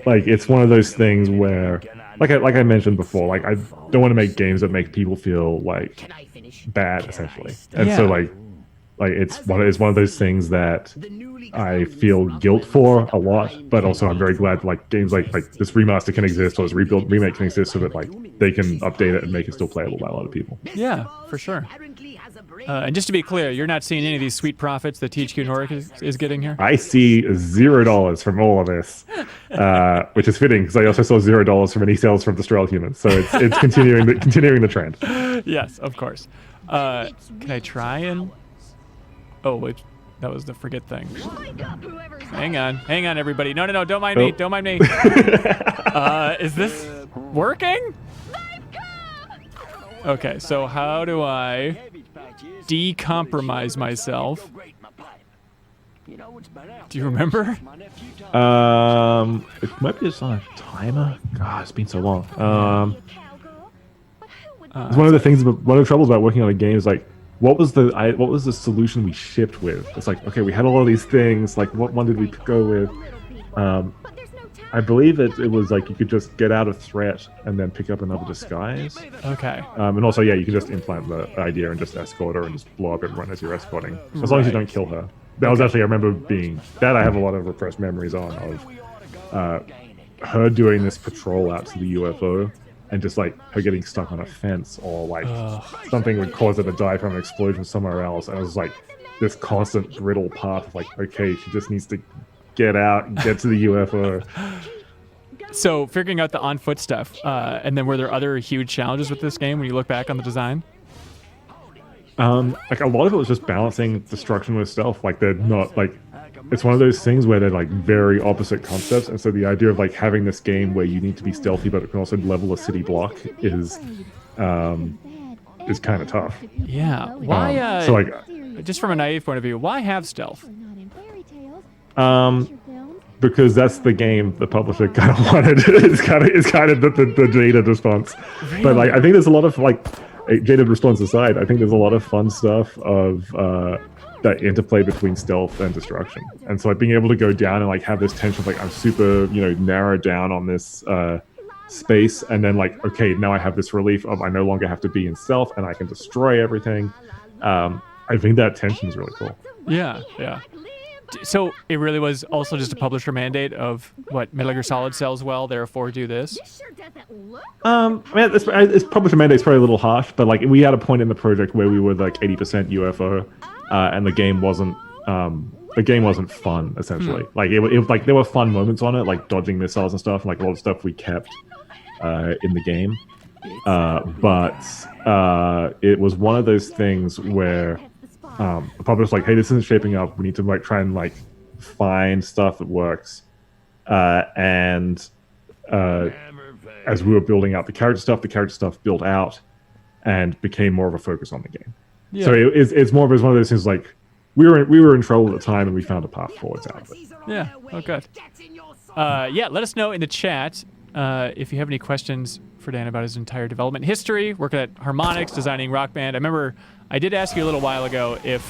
Like it's one of those things where like I mentioned before, like I don't want to make games that make people feel like bad, essentially. And so like it's one of those things that I feel guilt for a lot, but also I'm very glad like games like this remaster can exist, or this remake can exist, so that like they can update it and make it still playable by a lot of people. Yeah, for sure. And just to be clear, you're not seeing any of these sweet profits that THQ Nordic is getting here? I see $0 from all of this, which is fitting because I also saw $0 from any sales from Destroyed Humans. So it's continuing the trend. Yes, of course. Can I try and... Oh, wait. That was the forget thing. Hang on, everybody. No, don't mind Oh. me. Don't mind me. Is this working? Okay, so how do I decompromise myself? Do you remember? It might be just on a timer. God, it's been so long. It's one of the things, one of the troubles about working on a game is like, what was the solution we shipped with? It's like, okay, we had all of these things. Like, what one did we go with? I believe it was like you could just get out of threat and then pick up another disguise. Okay. And also, yeah, you can just implant the idea and just escort her and just blow up everyone as you're escorting, as long as you don't kill her. That was actually, I remember being that I have a lot of repressed memories on of her doing this patrol out to the UFO and just like her getting stuck on a fence or like something would cause her to die from an explosion somewhere else, and it was like this constant brittle path of like, okay, she just needs to get out and get to the UFO. So figuring out the on foot stuff, and then were there other huge challenges with this game when you look back on the design? Like a lot of it was just balancing destruction with stealth. Like they're not like, it's one of those things where they're like very opposite concepts, and so the idea of like having this game where you need to be stealthy but it can also level a city block is kind of tough. Yeah. Why? So like, just from a naive point of view, why have stealth? Because that's the game the publisher kind of wanted. It's kind of the jaded response. Really? But like, I think there's a lot of like, jaded response aside, I think there's a lot of fun stuff of that interplay between stealth and destruction. And so like being able to go down and like have this tension of like, I'm super, narrowed down on this space, and then like, okay, now I have this relief of I no longer have to be in stealth and I can destroy everything. I think that tension is really cool. Yeah. So it really was also just a publisher mandate of what Metal Gear Solid sells well, therefore do this. I mean, it's publisher mandate's probably a little harsh, but like we had a point in the project where we were like 80% UFO, and the game wasn't fun essentially. Like it was like there were fun moments on it, like dodging missiles and stuff, and like a lot of stuff we kept in the game, but it was one of those things where. The publisher's like, hey, this isn't shaping up. We need to like try and like find stuff that works. And as we were building out the character stuff built out and became more of a focus on the game. Yeah. So it's more of one of those things like we were in trouble at the time and we found a path forwards out of it. Yeah. Oh, good. Yeah. Let us know in the chat if you have any questions for Dan about his entire development history, working at Harmonix, designing Rock Band. I remember I did ask you a little while ago if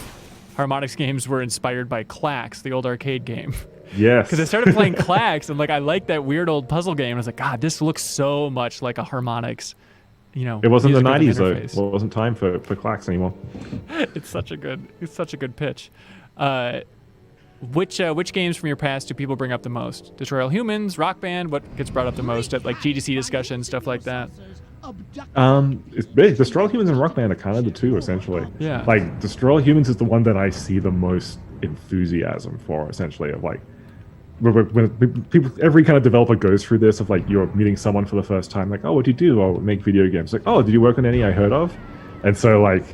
Harmonix games were inspired by Clax, the old arcade game. Yes. Because I started playing Clax, and like I liked that weird old puzzle game. I was like, God, this looks so much like a Harmonix. It wasn't the 90s though. Well, it wasn't time for Clax anymore. It's such a good pitch. Which games from your past do people bring up the most? Destroy All Humans, Rock Band, what gets brought up the most at like GDC discussions, stuff like that? It's big. Destroy All Humans and Rock Band are kind of the two, essentially. Yeah. Like, Destroy All Humans is the one that I see the most enthusiasm for, essentially, of like, when people, every kind of developer goes through this of like, you're meeting someone for the first time, like, oh, what do you do? Oh, make video games. Like, oh, did you work on any I heard of? And so, like,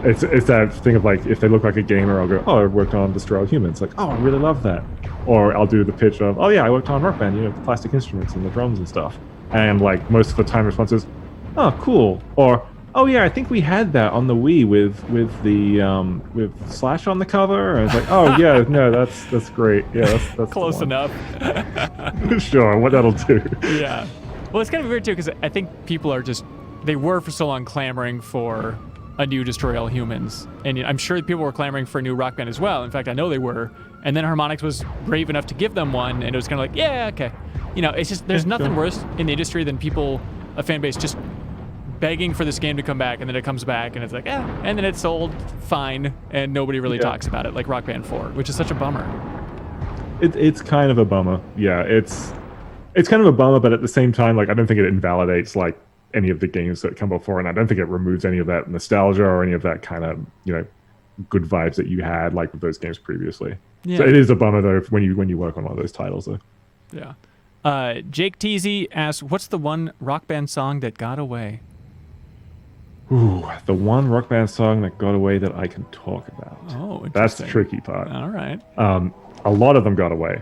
it's that thing of like, if they look like a gamer, I'll go, oh, I worked on Destroy All Humans. Like, oh, I really love that. Or I'll do the pitch of, oh yeah, I worked on Rock Band, the plastic instruments and the drums and stuff. And like, most of the time response is, oh, cool. Or, oh yeah, I think we had that on the Wii with with Slash on the cover. And it's like, oh yeah, no, that's great. Yeah, that's close enough. Sure, what that'll do. Yeah. Well, it's kind of weird too, because I think people are they were for so long clamoring for a new Destroy All Humans, and I'm sure people were clamoring for a new Rock Band as well. In fact, I know they were. And then Harmonix was brave enough to give them one, and it was kind of like, yeah, okay. It's just there's nothing worse in the industry than a fan base just begging for this game to come back, and then it comes back, and it's like, and then it's sold fine, and nobody really talks about it, like Rock Band 4, which is such a bummer. It's kind of a bummer. Yeah, it's kind of a bummer, but at the same time, like I don't think it invalidates like any of the games that come before, and I don't think it removes any of that nostalgia or any of that kind of good vibes that you had like with those games previously. Yeah. So it is a bummer though when you work on one of those titles though. Yeah. Jake Teasy asks, what's the one Rock Band song that got away? Ooh, the one Rock Band song that got away that I can talk about. Oh, that's the interesting. tricky part. All right. A lot of them got away.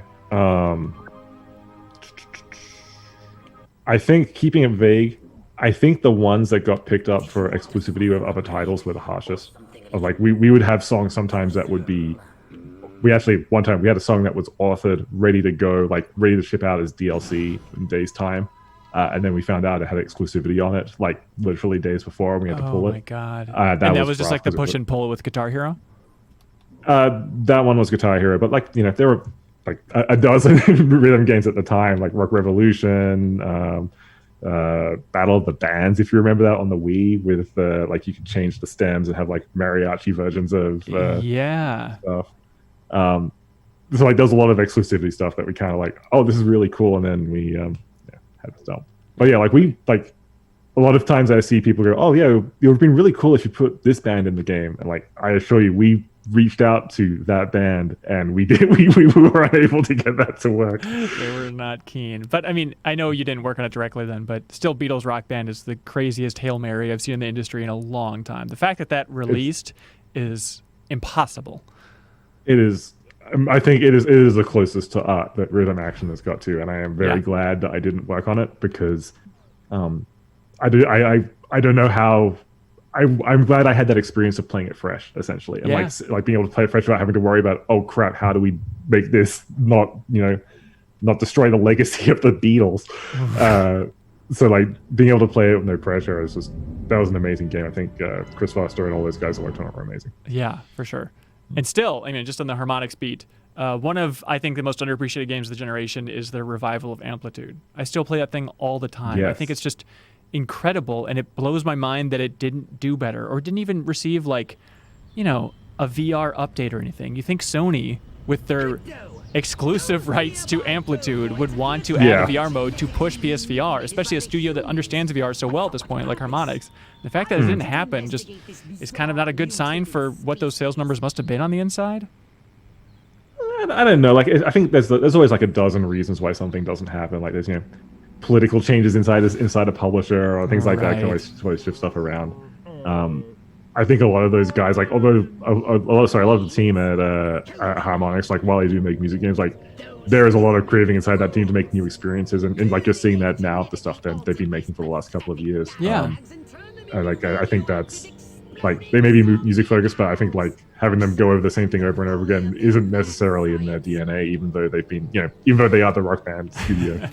I think keeping it vague. I think the ones that got picked up for exclusivity with other titles were the harshest. Of like we would have songs sometimes that would be. We actually one time we had a song that was authored, ready to go, like ready to ship out as DLC in days time, and then we found out it had exclusivity on it, like literally days before, and we had to pull it. Oh my god! That was just like the push and pull with Guitar Hero. That one was Guitar Hero, but like there were like a dozen rhythm games at the time, like Rock Revolution, Battle of the Bands, if you remember that on the Wii, with like you could change the stems and have like mariachi versions of stuff. So like there's a lot of exclusivity stuff that we kind of like, oh, this is really cool, and then we had to stop. But yeah, like we like a lot of times I see people go, oh yeah, it would have been really cool if you put this band in the game, and like I assure you, we reached out to that band and we were unable to get that to work. They were not keen. But I mean, I know you didn't work on it directly then, but still Beatles Rock Band is the craziest Hail Mary I've seen in the industry in a long time. The fact that released is impossible. It is. I think it is the closest to art that rhythm action has got to, and I am very glad that I didn't work on it because I don't know how. I'm glad I had that experience of playing it fresh, essentially, and like being able to play it fresh without having to worry about, oh crap, how do we make this not destroy the legacy of the Beatles. So like being able to play it with no pressure that was an amazing game. I think Chris Foster and all those guys that worked on it were amazing. Yeah, for sure. And still, I mean, just on the harmonics beat, one of, I think, the most underappreciated games of the generation is their revival of Amplitude. I still play that thing all the time. Yes. I think it's just incredible, and it blows my mind that it didn't do better or didn't even receive, like, a VR update or anything. You think Sony, with their exclusive rights to Amplitude, would want to add a VR mode to push PSVR, especially a studio that understands VR so well at this point, like Harmonix. The fact that it didn't happen just is kind of not a good sign for what those sales numbers must have been on the inside. I don't know. Like, I think there's always like a dozen reasons why something doesn't happen. Like there's political changes inside a publisher or things like that can always shift stuff around. I think a lot of those guys, like, although I love the team at Harmonix. Like, while they do make music games, like, there is a lot of craving inside that team to make new experiences, and like you're seeing that now with the stuff that they've been making for the last couple of years. I think that's like they may be music focused, but I think like having them go over the same thing over and over again isn't necessarily in their DNA, even though they've been, even though they are the Rock Band studio.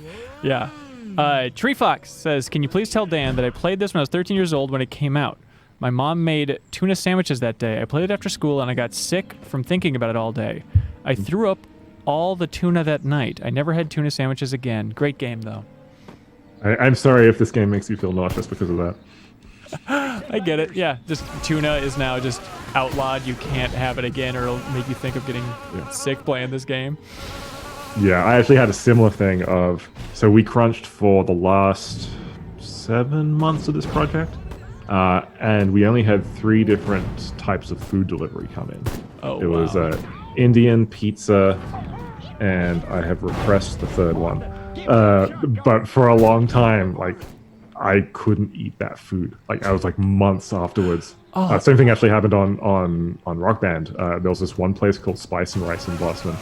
Tree Fox says, "Can you please tell Dan that I played this when I was 13 years old when it came out? My mom made tuna sandwiches that day. I played it after school, and I got sick from thinking about it all day. I threw up all the tuna that night. I never had tuna sandwiches again. Great game, though." I'm sorry if this game makes you feel nauseous because of that. I get it. Yeah, just tuna is now just outlawed. You can't have it again, or it'll make you think of getting sick playing this game. Yeah, I actually had a similar thing so we crunched for the last 7 months of this project. And we only had 3 different types of food delivery come in. It was Indian, pizza, and I have repressed the third one. But for a long time, like, I couldn't eat that food. Like, I was like months afterwards. Same thing actually happened on Rock Band. There was this one place called Spice and Rice in Boston,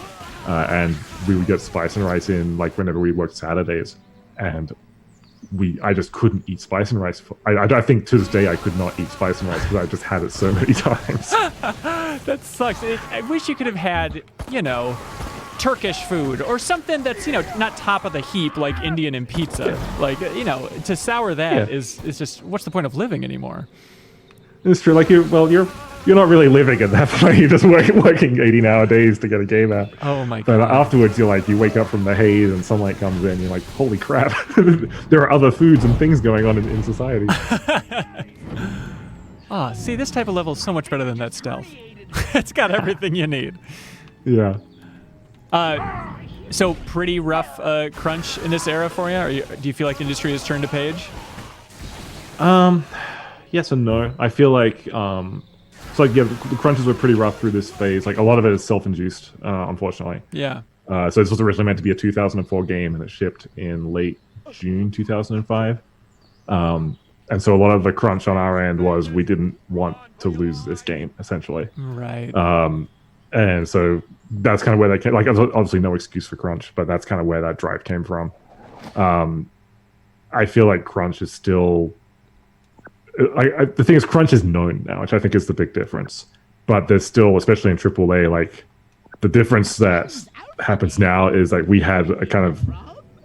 and we would get spice and rice in like whenever we worked Saturdays, and I just couldn't eat spice and rice. I think to this day I could not eat spice and rice because I just had it so many times. That sucks. I wish you could have had, Turkish food or something that's, not top of the heap like Indian and pizza. Yeah. Like, to sour that is just, what's the point of living anymore? It's true. Like, you're not really living at that point. You're just working 18-hour days to get a game out. Oh my god! But afterwards, you wake up from the haze and sunlight comes in. You're like, holy crap! There are other foods and things going on in society. See, this type of level is so much better than that stealth. It's got everything you need. Yeah. So pretty rough crunch in this era for you? Do you feel like the industry has turned a page? Yes and no. I feel like the crunches were pretty rough through this phase. Like, a lot of it is self-induced, unfortunately. Yeah. So this was originally meant to be a 2004 game, and it shipped in late June 2005. And so a lot of the crunch on our end was we didn't want to lose this game, essentially. Right. And so that's kind of where they came. Like, obviously no excuse for crunch, but that's kind of where that drive came from. I feel like crunch is still... the thing is, crunch is known now, which I think is the big difference. But there's still, especially in AAA, like, the difference that happens now is like we had a kind of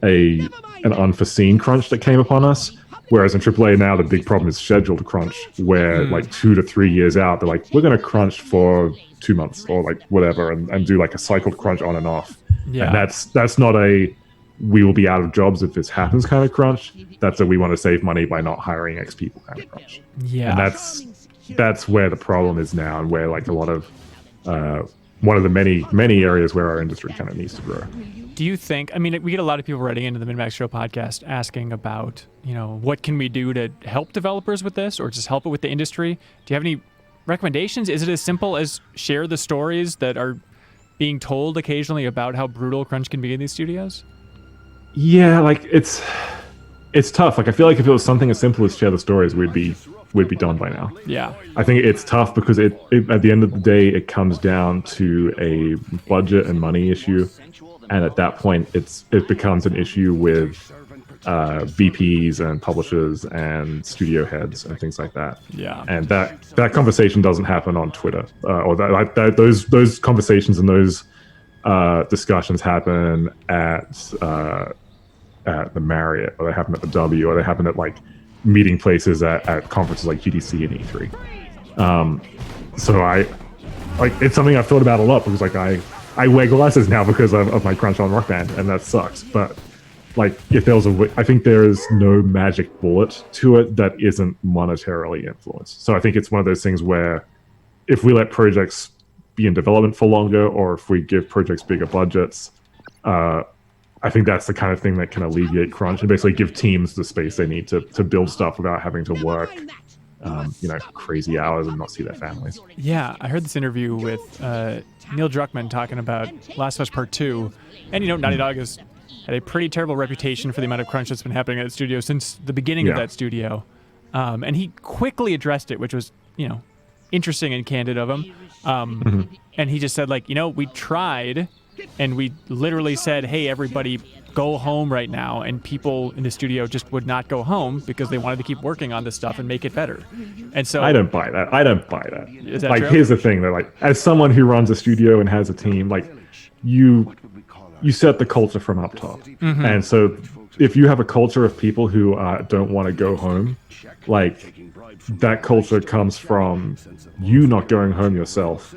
an unforeseen crunch that came upon us. Whereas in AAA now, the big problem is scheduled crunch, where like 2 to 3 years out, they're like, we're going to crunch for 2 months or like whatever, and do like a cycled crunch on and off. Yeah. And that's not a we will be out of jobs if this happens kind of crunch. That's a we want to save money by not hiring X people kind of crunch. Yeah. And that's where the problem is now, and where like a lot of one of the many areas where our industry kind of needs to grow. Do you think, I mean, we get a lot of people writing into the MinnMax Show podcast asking about, what can we do to help developers with this or just help it with the industry? Do you have any recommendations? Is it as simple as share the stories that are being told occasionally about how brutal crunch can be in these studios? Yeah, like it's tough. Like I feel like if it was something as simple as share the stories, we'd be done by now. Yeah. I think it's tough because it at the end of the day, it comes down to a budget and money issue. And at that point, it becomes an issue with VPs and publishers and studio heads and things like that. Yeah. And that conversation doesn't happen on Twitter, or those conversations and those discussions happen at the Marriott, or they happen at the W, or they happen at like meeting places at conferences like GDC and E3. So it's something I've thought about a lot because like I wear glasses now because of my crunch on Rock Band, and that sucks. But like, if there was I think there is no magic bullet to it that isn't monetarily influenced. So I think it's one of those things where if we let projects be in development for longer, or if we give projects bigger budgets, I think that's the kind of thing that can alleviate crunch and basically give teams the space they need to build stuff without having to work crazy hours and not see their families. Yeah, I heard this interview with Neil Druckmann talking about Last of Us Part 2. And, Naughty Dog has had a pretty terrible reputation for the amount of crunch that's been happening at the studio since the beginning of that studio. And he quickly addressed it, which was, interesting and candid of him. And he just said, we tried, and we literally said, hey, everybody, go home right now. And people in the studio just would not go home because they wanted to keep working on this stuff and make it better. And so I don't buy that. Is that like, true? Here's the thing. That like, as someone who runs a studio and has a team, like you set the culture from up top. And so if you have a culture of people who don't want to go home, like that culture comes from you not going home yourself,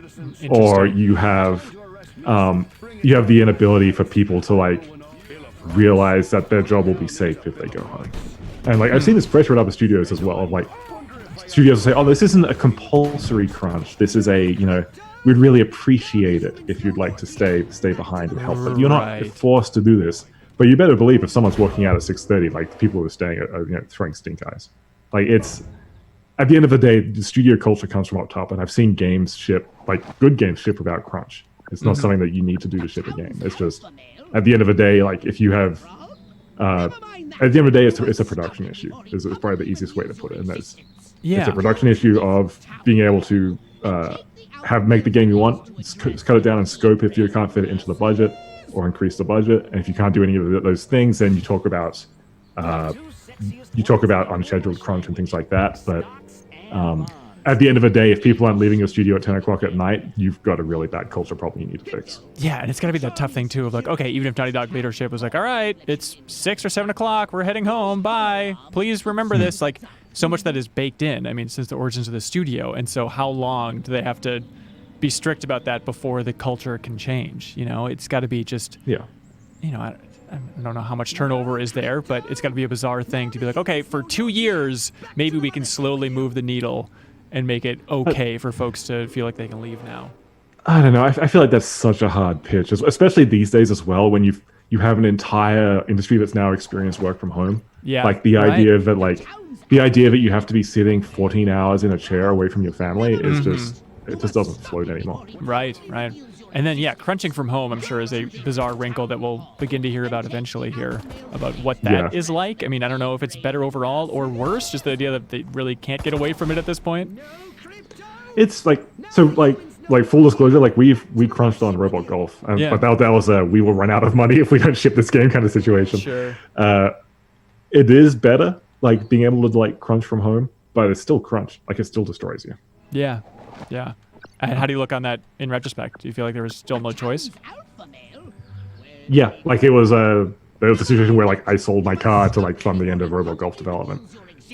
or you have the inability for people to like realize that their job will be safe if they go home. And like I've seen this pressure at other studios as well, of like studios will say, oh, this isn't a compulsory crunch, this is a we'd really appreciate it if you'd like to stay behind and help, but you're not forced to do this. But you better believe if someone's walking out at 6:30, like the people who are staying are throwing stink eyes. Like it's at the end of the day, the studio culture comes from up top, and I've seen games ship, like good games ship without crunch. It's not something that you need to do to ship a game. It's just at the end of the day, like if you have at the end of the day, it's a production issue. Is probably the easiest way to put it. And it's a production issue of being able to make the game you want, cut it down in scope if you can't fit it into the budget, or increase the budget. And if you can't do any of those things, then you talk about unscheduled crunch and things like that. But at the end of the day, if people aren't leaving your studio at 10 o'clock at night, you've got a really bad culture problem you need to fix. Yeah, and it's got to be that tough thing, too, of like, okay, even if Naughty Dog leadership was like, all right, it's 6 or 7 o'clock, we're heading home, bye, please remember this. Like, so much that is baked in, I mean, since the origins of the studio. And so how long do they have to be strict about that before the culture can change? It's got to be just, I don't know how much turnover is there, but it's got to be a bizarre thing to be like, okay, for 2 years, maybe we can slowly move the needle and make it okay for folks to feel like they can leave now. I don't know. I feel like that's such a hard pitch, especially these days as well, when you have an entire industry that's now experienced work from home. Yeah. Like the idea that you have to be sitting 14 hours in a chair away from your family is just it just doesn't float anymore. Right. And then, yeah, crunching from home, I'm sure, is a bizarre wrinkle that we'll begin to hear about eventually here, about what that is like. I mean, I don't know if it's better overall or worse, just the idea that they really can't get away from it at this point. It's like, so like full disclosure, like we crunched on Robot Golf, and but that was a we will run out of money if we don't ship this game kind of situation. Sure. It is better, like being able to like crunch from home, but it's still crunch. Like it still destroys you. Yeah. And how do you look on that in retrospect? Do you feel like there was still no choice? Yeah, like there was a situation where like I sold my car to like fund the end of Robot Golf development.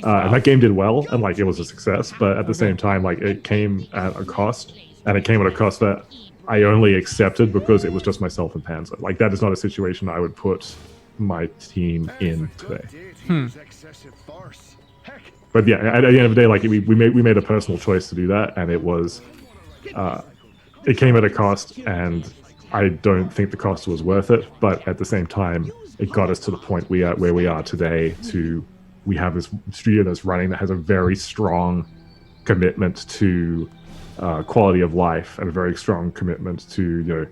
And that game did well, and like it was a success, but at the same time, like it came at a cost, and it came at a cost that I only accepted because it was just myself and Panzer. Like that is not a situation I would put my team in today. But yeah, at the end of the day, like we made a personal choice to do that, and it was, it came at a cost, and I don't think the cost was worth it. But at the same time, it got us to the point where we are today. We have this studio that's running that has a very strong commitment to quality of life and a very strong commitment to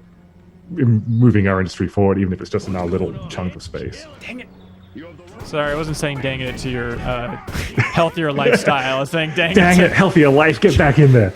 moving our industry forward, even if it's just in our little chunk of space. Dang it! Sorry, I wasn't saying dang it to your healthier lifestyle. I was saying dang it, healthier life, get back in there.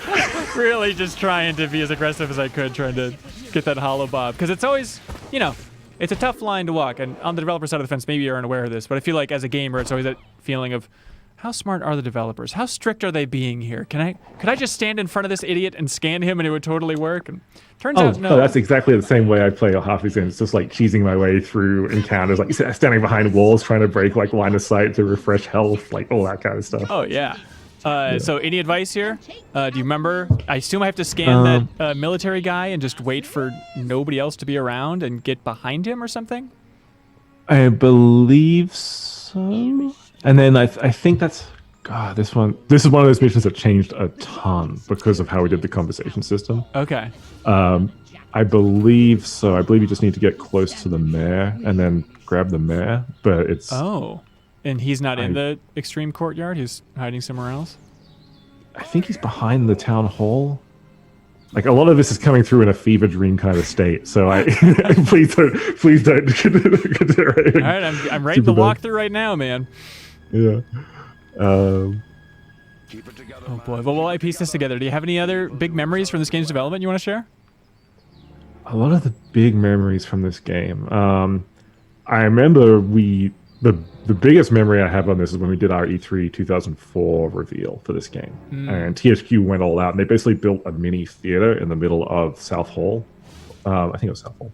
Really just trying to be as aggressive as I could, trying to get that hollow bob. Because it's always, it's a tough line to walk. And on the developer side of the fence, maybe you're unaware of this, but I feel like as a gamer, it's always that feeling of, how smart are the developers? How strict are they being here? Could I just stand in front of this idiot and scan him and it would totally work? And turns out, no. Oh, that's exactly the same way I play half these games. It's just like cheesing my way through encounters, like standing behind walls, trying to break like line of sight to refresh health, like all that kind of stuff. Oh, yeah. So any advice here? Do you remember? I assume I have to scan that military guy and just wait for nobody else to be around and get behind him or something? I believe so. And then I think that's this is one of those missions that changed a ton because of how we did the conversation system. Okay. I believe so. I believe you just need to get close to the mayor and then grab the mayor, but it's and he's not in the extreme courtyard. He's hiding somewhere else. I think he's behind the town hall. Like a lot of this is coming through in a fever dream kind of state. So please don't. All right, I'm writing the walkthrough right now, man. Yeah. Keep it together, oh boy. Well, while I piece this together, do you have any other big memories from this game's development you want to share? A lot of the big memories from this game. I remember the biggest memory I have on this is when we did our E3 2004 reveal for this game. And THQ went all out, and they basically built a mini theater in the middle of South Hall. I think it was South Hall.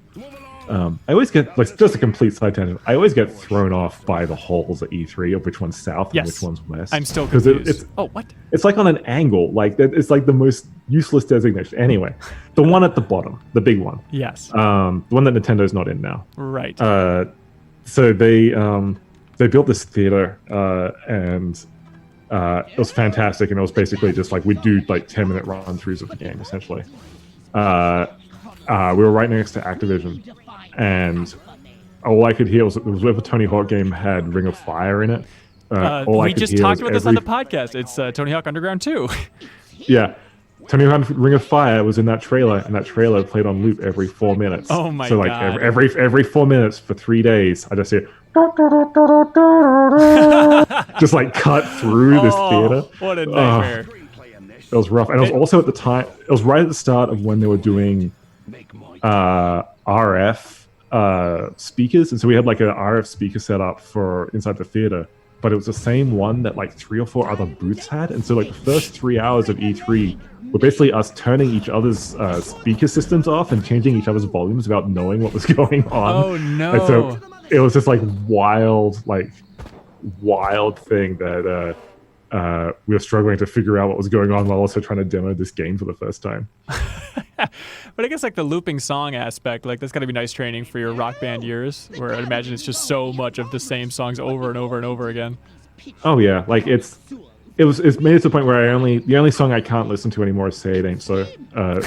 I always get, like, just a complete side tangent, I always get thrown off by the halls at E3 of which one's south and which one's west. I'm still confused. What? It's like on an angle. Like, it's like the most useless designation. Anyway, the one at the bottom, the big one. Yes. The one that Nintendo's not in now. Right. So they built this theater, and it was fantastic, and it was basically just like we'd do like 10-minute run-throughs of the game, essentially. We were right next to Activision, and all I could hear was whatever Tony Hawk game had Ring of Fire in it. We just talked about this on the podcast. It's Tony Hawk Underground 2. Yeah. Tony Hawk Ring of Fire was in that trailer, and that trailer played on loop every 4 minutes. Oh my god! So like every 4 minutes for 3 days, I just hear just like cut through this theater. What a nightmare! It was rough, and it was also at the time. It was right at the start of when they were doing RF speakers, and so we had like an RF speaker set up for inside the theater. But it was the same one that like 3 or 4 other booths had, and so like the first 3 hours of E3 were basically us turning each other's speaker systems off and changing each other's volumes without knowing what was going on. Oh no! And so it was just like wild thing that we were struggling to figure out what was going on while also trying to demo this game for the first time. But I guess like the looping song aspect, like that's gotta be nice training for your rock band years, where I'd imagine it's just so much of the same songs over and over and over again. Oh yeah, like it's made it to the point where the only song I can't listen to anymore is Say It Ain't So,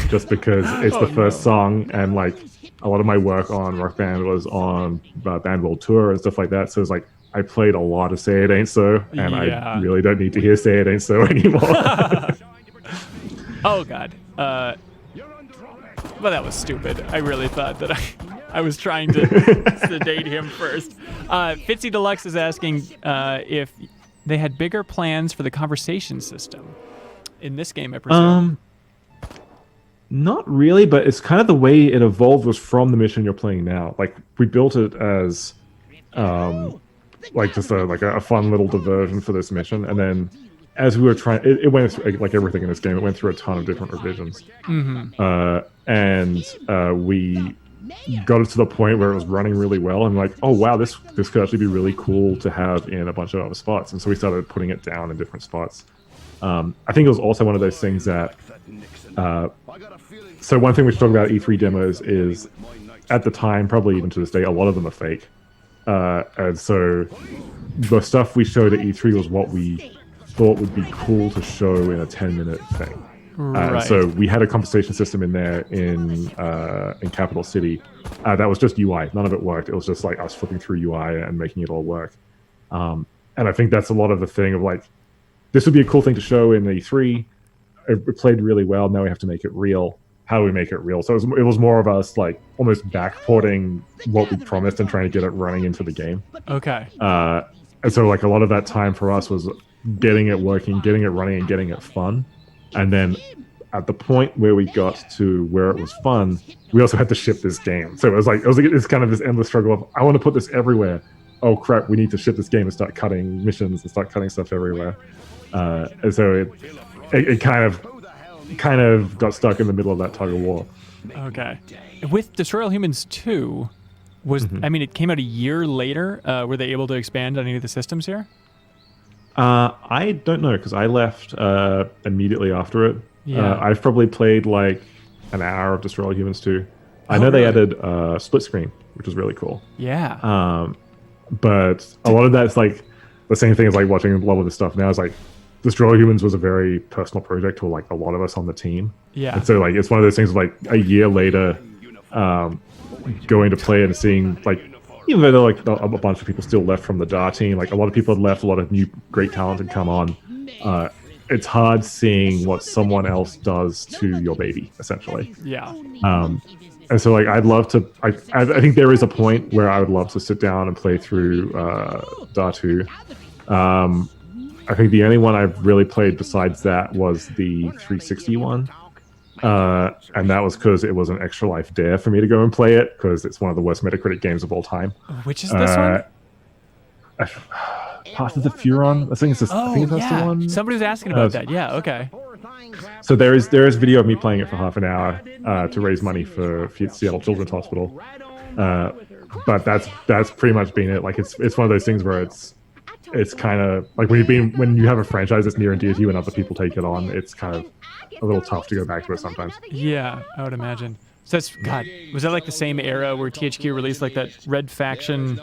just because it's the first song, and like a lot of my work on Rock Band was on Band World Tour and stuff like that. So it's like I played a lot of Say It Ain't So, and I really don't need to hear Say It Ain't So anymore. Oh God. Well, that was stupid. I really thought that I was trying to sedate him first. Fitzy Deluxe is asking if they had bigger plans for the conversation system in this game, I presume. Not really, but it's kind of the way it evolved was from the mission you're playing now. Like we built it as like just a fun little diversion for this mission, and then as we were trying, it went through, like everything in this game, it went through a ton of different revisions. And we got it to the point where it was running really well, and like, oh wow, this could actually be really cool to have in a bunch of other spots. And so we started putting it down in different spots. I think it was also one of those things that. So one thing we should talk about E3 demos is, at the time, probably even to this day, a lot of them are fake. And so the stuff we showed at E3 was what we thought would be cool to show in a 10-minute thing. Right. So we had a conversation system in there in Capital City that was just UI. None of it worked. It was just like us flipping through UI and making it all work. And I think that's a lot of the thing of like, this would be a cool thing to show in E3. It played really well. Now we have to make it real. How do we make it real? So it was more of us like almost backporting what we promised and trying to get it running into the game. Okay. And so like a lot of that time for us was getting it working, getting it running, and getting it fun. And then at the point where we got to where it was fun, we also had to ship this game. So it's kind of this endless struggle of, I want to put this everywhere. Oh crap, we need to ship this game and start cutting missions and start cutting stuff everywhere. And so it kind of got stuck in the middle of that tug of war. Okay. With Destroy All Humans 2, it came out a year later. Were they able to expand on any of the systems here? I don't know, because I left immediately after it. Yeah. I've probably played like an hour of Destroy All Humans 2. I know they added split screen, which was really cool. Yeah. But a lot of that's like the same thing as like watching a lot of the stuff now is like Destroy All Humans was a very personal project for like a lot of us on the team. Yeah. And so like it's one of those things like a year later, going to play it and seeing like, even though like a bunch of people still left from the DAR team, like a lot of people had left, a lot of new great talent had come on. It's hard seeing what someone else does to your baby, essentially. Yeah. And so like I'd love to. I think there is a point where I would love to sit down and play through DAR 2. I think the only one I've really played besides that was the 360 one. And that was because it was an extra life dare for me to go and play it, because it's one of the worst Metacritic games of all time. Which is this one? Path of the Furon. I think that's the one. Somebody was asking about that. Yeah, okay. So there is video of me playing it for half an hour to raise money for Seattle Children's Hospital. But that's pretty much been it. Like it's one of those things where it's kind of like when you have a franchise that's near and dear to you and other people take it on, it's kind of a little tough to go back to it sometimes. Yeah, I would imagine. So that's, God, was that like the same era where THQ released like that Red Faction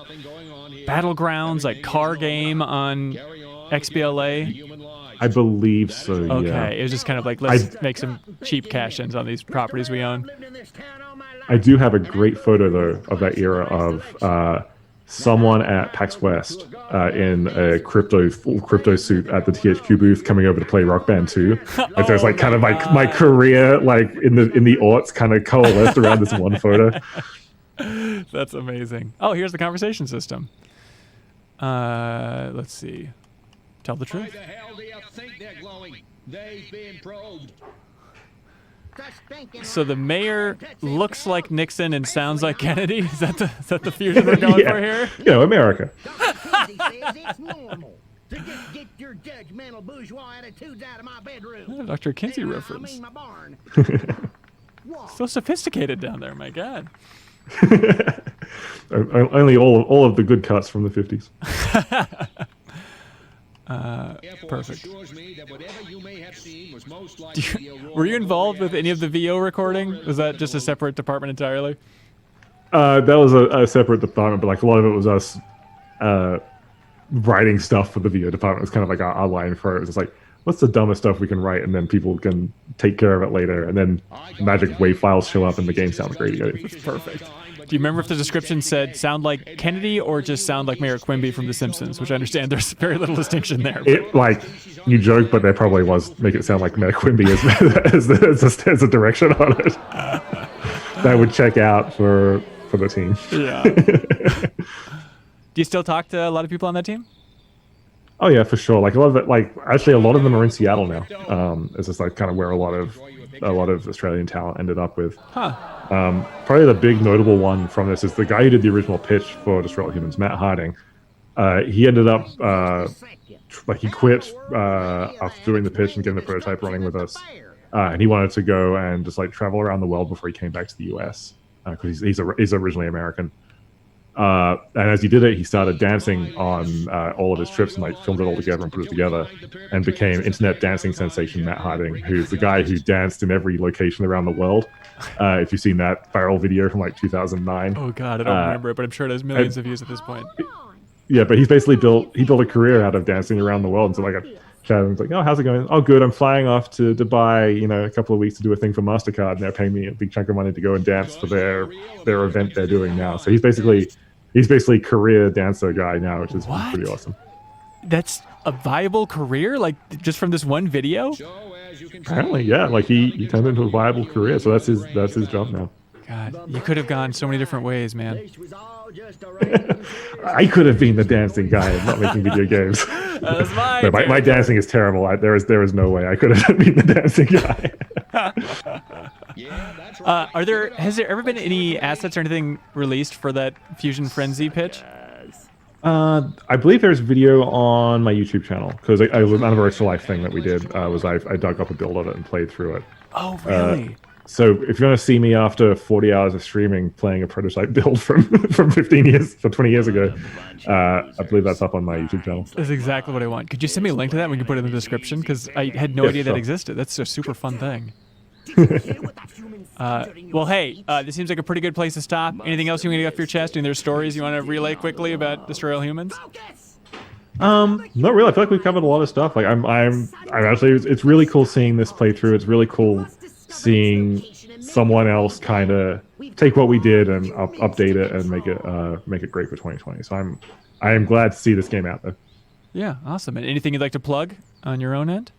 Battlegrounds, like car game on XBLA? I believe so, okay, yeah. it was just kind of like, let's make some cheap cash-ins on these properties we own. I do have a great photo, though, of that era of someone at PAX West in a full crypto suit at the THQ booth coming over to play Rock Band 2. And so it's like kind of like my career, like in the aughts, kind of coalesced around this one photo. That's amazing. Oh, here's the conversation system. Let's see. Tell the truth. Why the hell do you think they're glowing? They've been probed. So the mayor looks like Nixon and sounds like Kennedy. Is that the fusion we're going for here? You know, America. Dr. Kinsey reference. So sophisticated down there, my God. Only all of the good cuts from the 50s. Perfect. Were you involved with any of the VO recording? Was that just a separate department entirely? That was a separate department, but like a lot of it was us writing stuff for the VO department. It was kind of like our line for it. It was just like, what's the dumbest stuff we can write, and then people can take care of it later, and then magic WAV files show up and the game sounds great again. It's perfect. Do you remember if the description said sound like Kennedy or just sound like Mayor Quimby from The Simpsons? Which I understand there's very little distinction there. It, like, you joke, but there probably was make it sound like Mayor Quimby as a direction on it. That would check out for the team. Yeah. Do you still talk to a lot of people on that team? Oh yeah, for sure. Like a lot of it, like actually a lot of them are in Seattle now. It's just like kind of where a lot of Australian talent ended up with. Huh. Probably the big notable one from this is the guy who did the original pitch for Destroy All Humans, Matt Harding. He ended up he quit after doing the pitch and getting the prototype running with us, and he wanted to go and just like travel around the world before he came back to the US because he's originally American. And as he did it, he started dancing on all of his trips and like filmed it all together and put it together, and became internet dancing sensation Matt Harding, who's the guy who danced in every location around the world. If you've seen that viral video from like 2009. Oh God, I don't remember it, but I'm sure it has millions of views at this point. Yeah, but he's basically built a career out of dancing around the world. And so like I chatted, was like, oh, how's it going? Oh, good. I'm flying off to Dubai, a couple of weeks to do a thing for MasterCard, and they're paying me a big chunk of money to go and dance for their event they're doing now. So he's basically career dancer guy now, which is pretty awesome. That's a viable career, like just from this one video? Apparently, yeah. Like he turned into a viable career, so that's his job now. God, you could have gone so many different ways, man. I could have been the dancing guy and not making video games. No, my dancing is terrible. There is no way I could have been the dancing guy. Has there ever been any assets or anything released for that Fusion Frenzy pitch? I believe there's video on my YouTube channel, because I was another extra life thing that we did was I dug up a build of it and played through it. Oh, really? So if you want to see me after 40 hours of streaming playing a prototype build from 20 years ago, I believe that's up on my YouTube channel. That's exactly what I want. Could you send me a link to that? We can put it in the description, because I had no idea that existed. That's a super fun thing. Well, hey, this seems like a pretty good place to stop. Anything else you want to get off your chest? Any other stories you want to relay quickly about Destroy All Humans? Not really. I feel like we've covered a lot of stuff. Like I'm actually, it's really cool seeing this playthrough. It's really cool seeing someone else kind of take what we did and update it and make it great for 2020. So I am glad to see this game out there. Yeah, awesome. And anything you'd like to plug on your own end?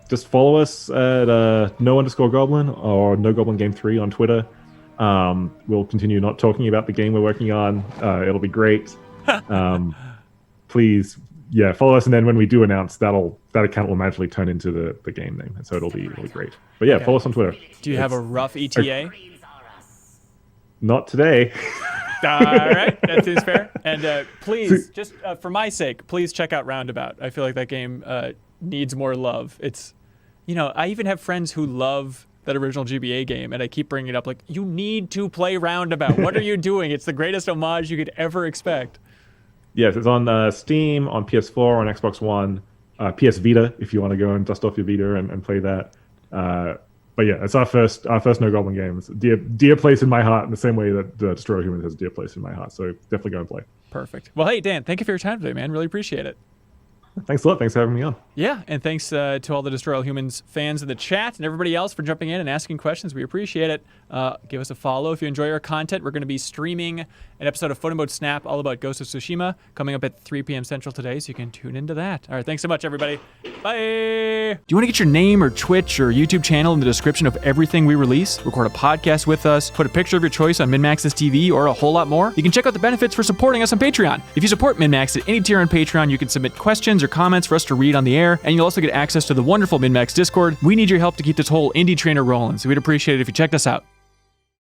Just follow us at no_goblin or No Goblin Game 3 on Twitter. We'll continue not talking about the game we're working on. It'll be great. Please, follow us, and then when we do announce, that account will magically turn into the game name, and so it'll be really great. But yeah, follow us on Twitter. Do you have a rough ETA? Not today. All right, that seems fair. And please, just for my sake, please check out Roundabout. I feel like that game needs more love. It's, I even have friends who love that original GBA game, and I keep bringing it up, like, you need to play Roundabout. What are you doing? It's the greatest homage you could ever expect. Yes, it's on Steam, on PS4, on Xbox One, PS Vita, if you want to go and dust off your Vita and play that. But yeah, it's our first No Goblin game. It's a dear place in my heart, in the same way that Destroy All Humans has a dear place in my heart. So definitely go and play. Perfect. Well, hey, Dan, thank you for your time today, man. Really appreciate it. Thanks a lot. Thanks for having me on. Yeah, and thanks to all the Destroy All Humans fans in the chat and everybody else for jumping in and asking questions. We appreciate it. Give us a follow if you enjoy our content. We're going to be streaming an episode of Photo Mode Snap all about Ghost of Tsushima coming up at 3 p.m. Central today, so you can tune into that. All right, thanks so much, everybody. Bye! Do you want to get your name or Twitch or YouTube channel in the description of everything we release? Record a podcast with us, put a picture of your choice on MinnMax's TV, or a whole lot more? You can check out the benefits for supporting us on Patreon. If you support MinnMax at any tier on Patreon, you can submit questions or comments for us to read on the air, and you'll also get access to the wonderful MinnMax Discord. We need your help to keep this whole indie trainer rolling, so we'd appreciate it if you checked us out.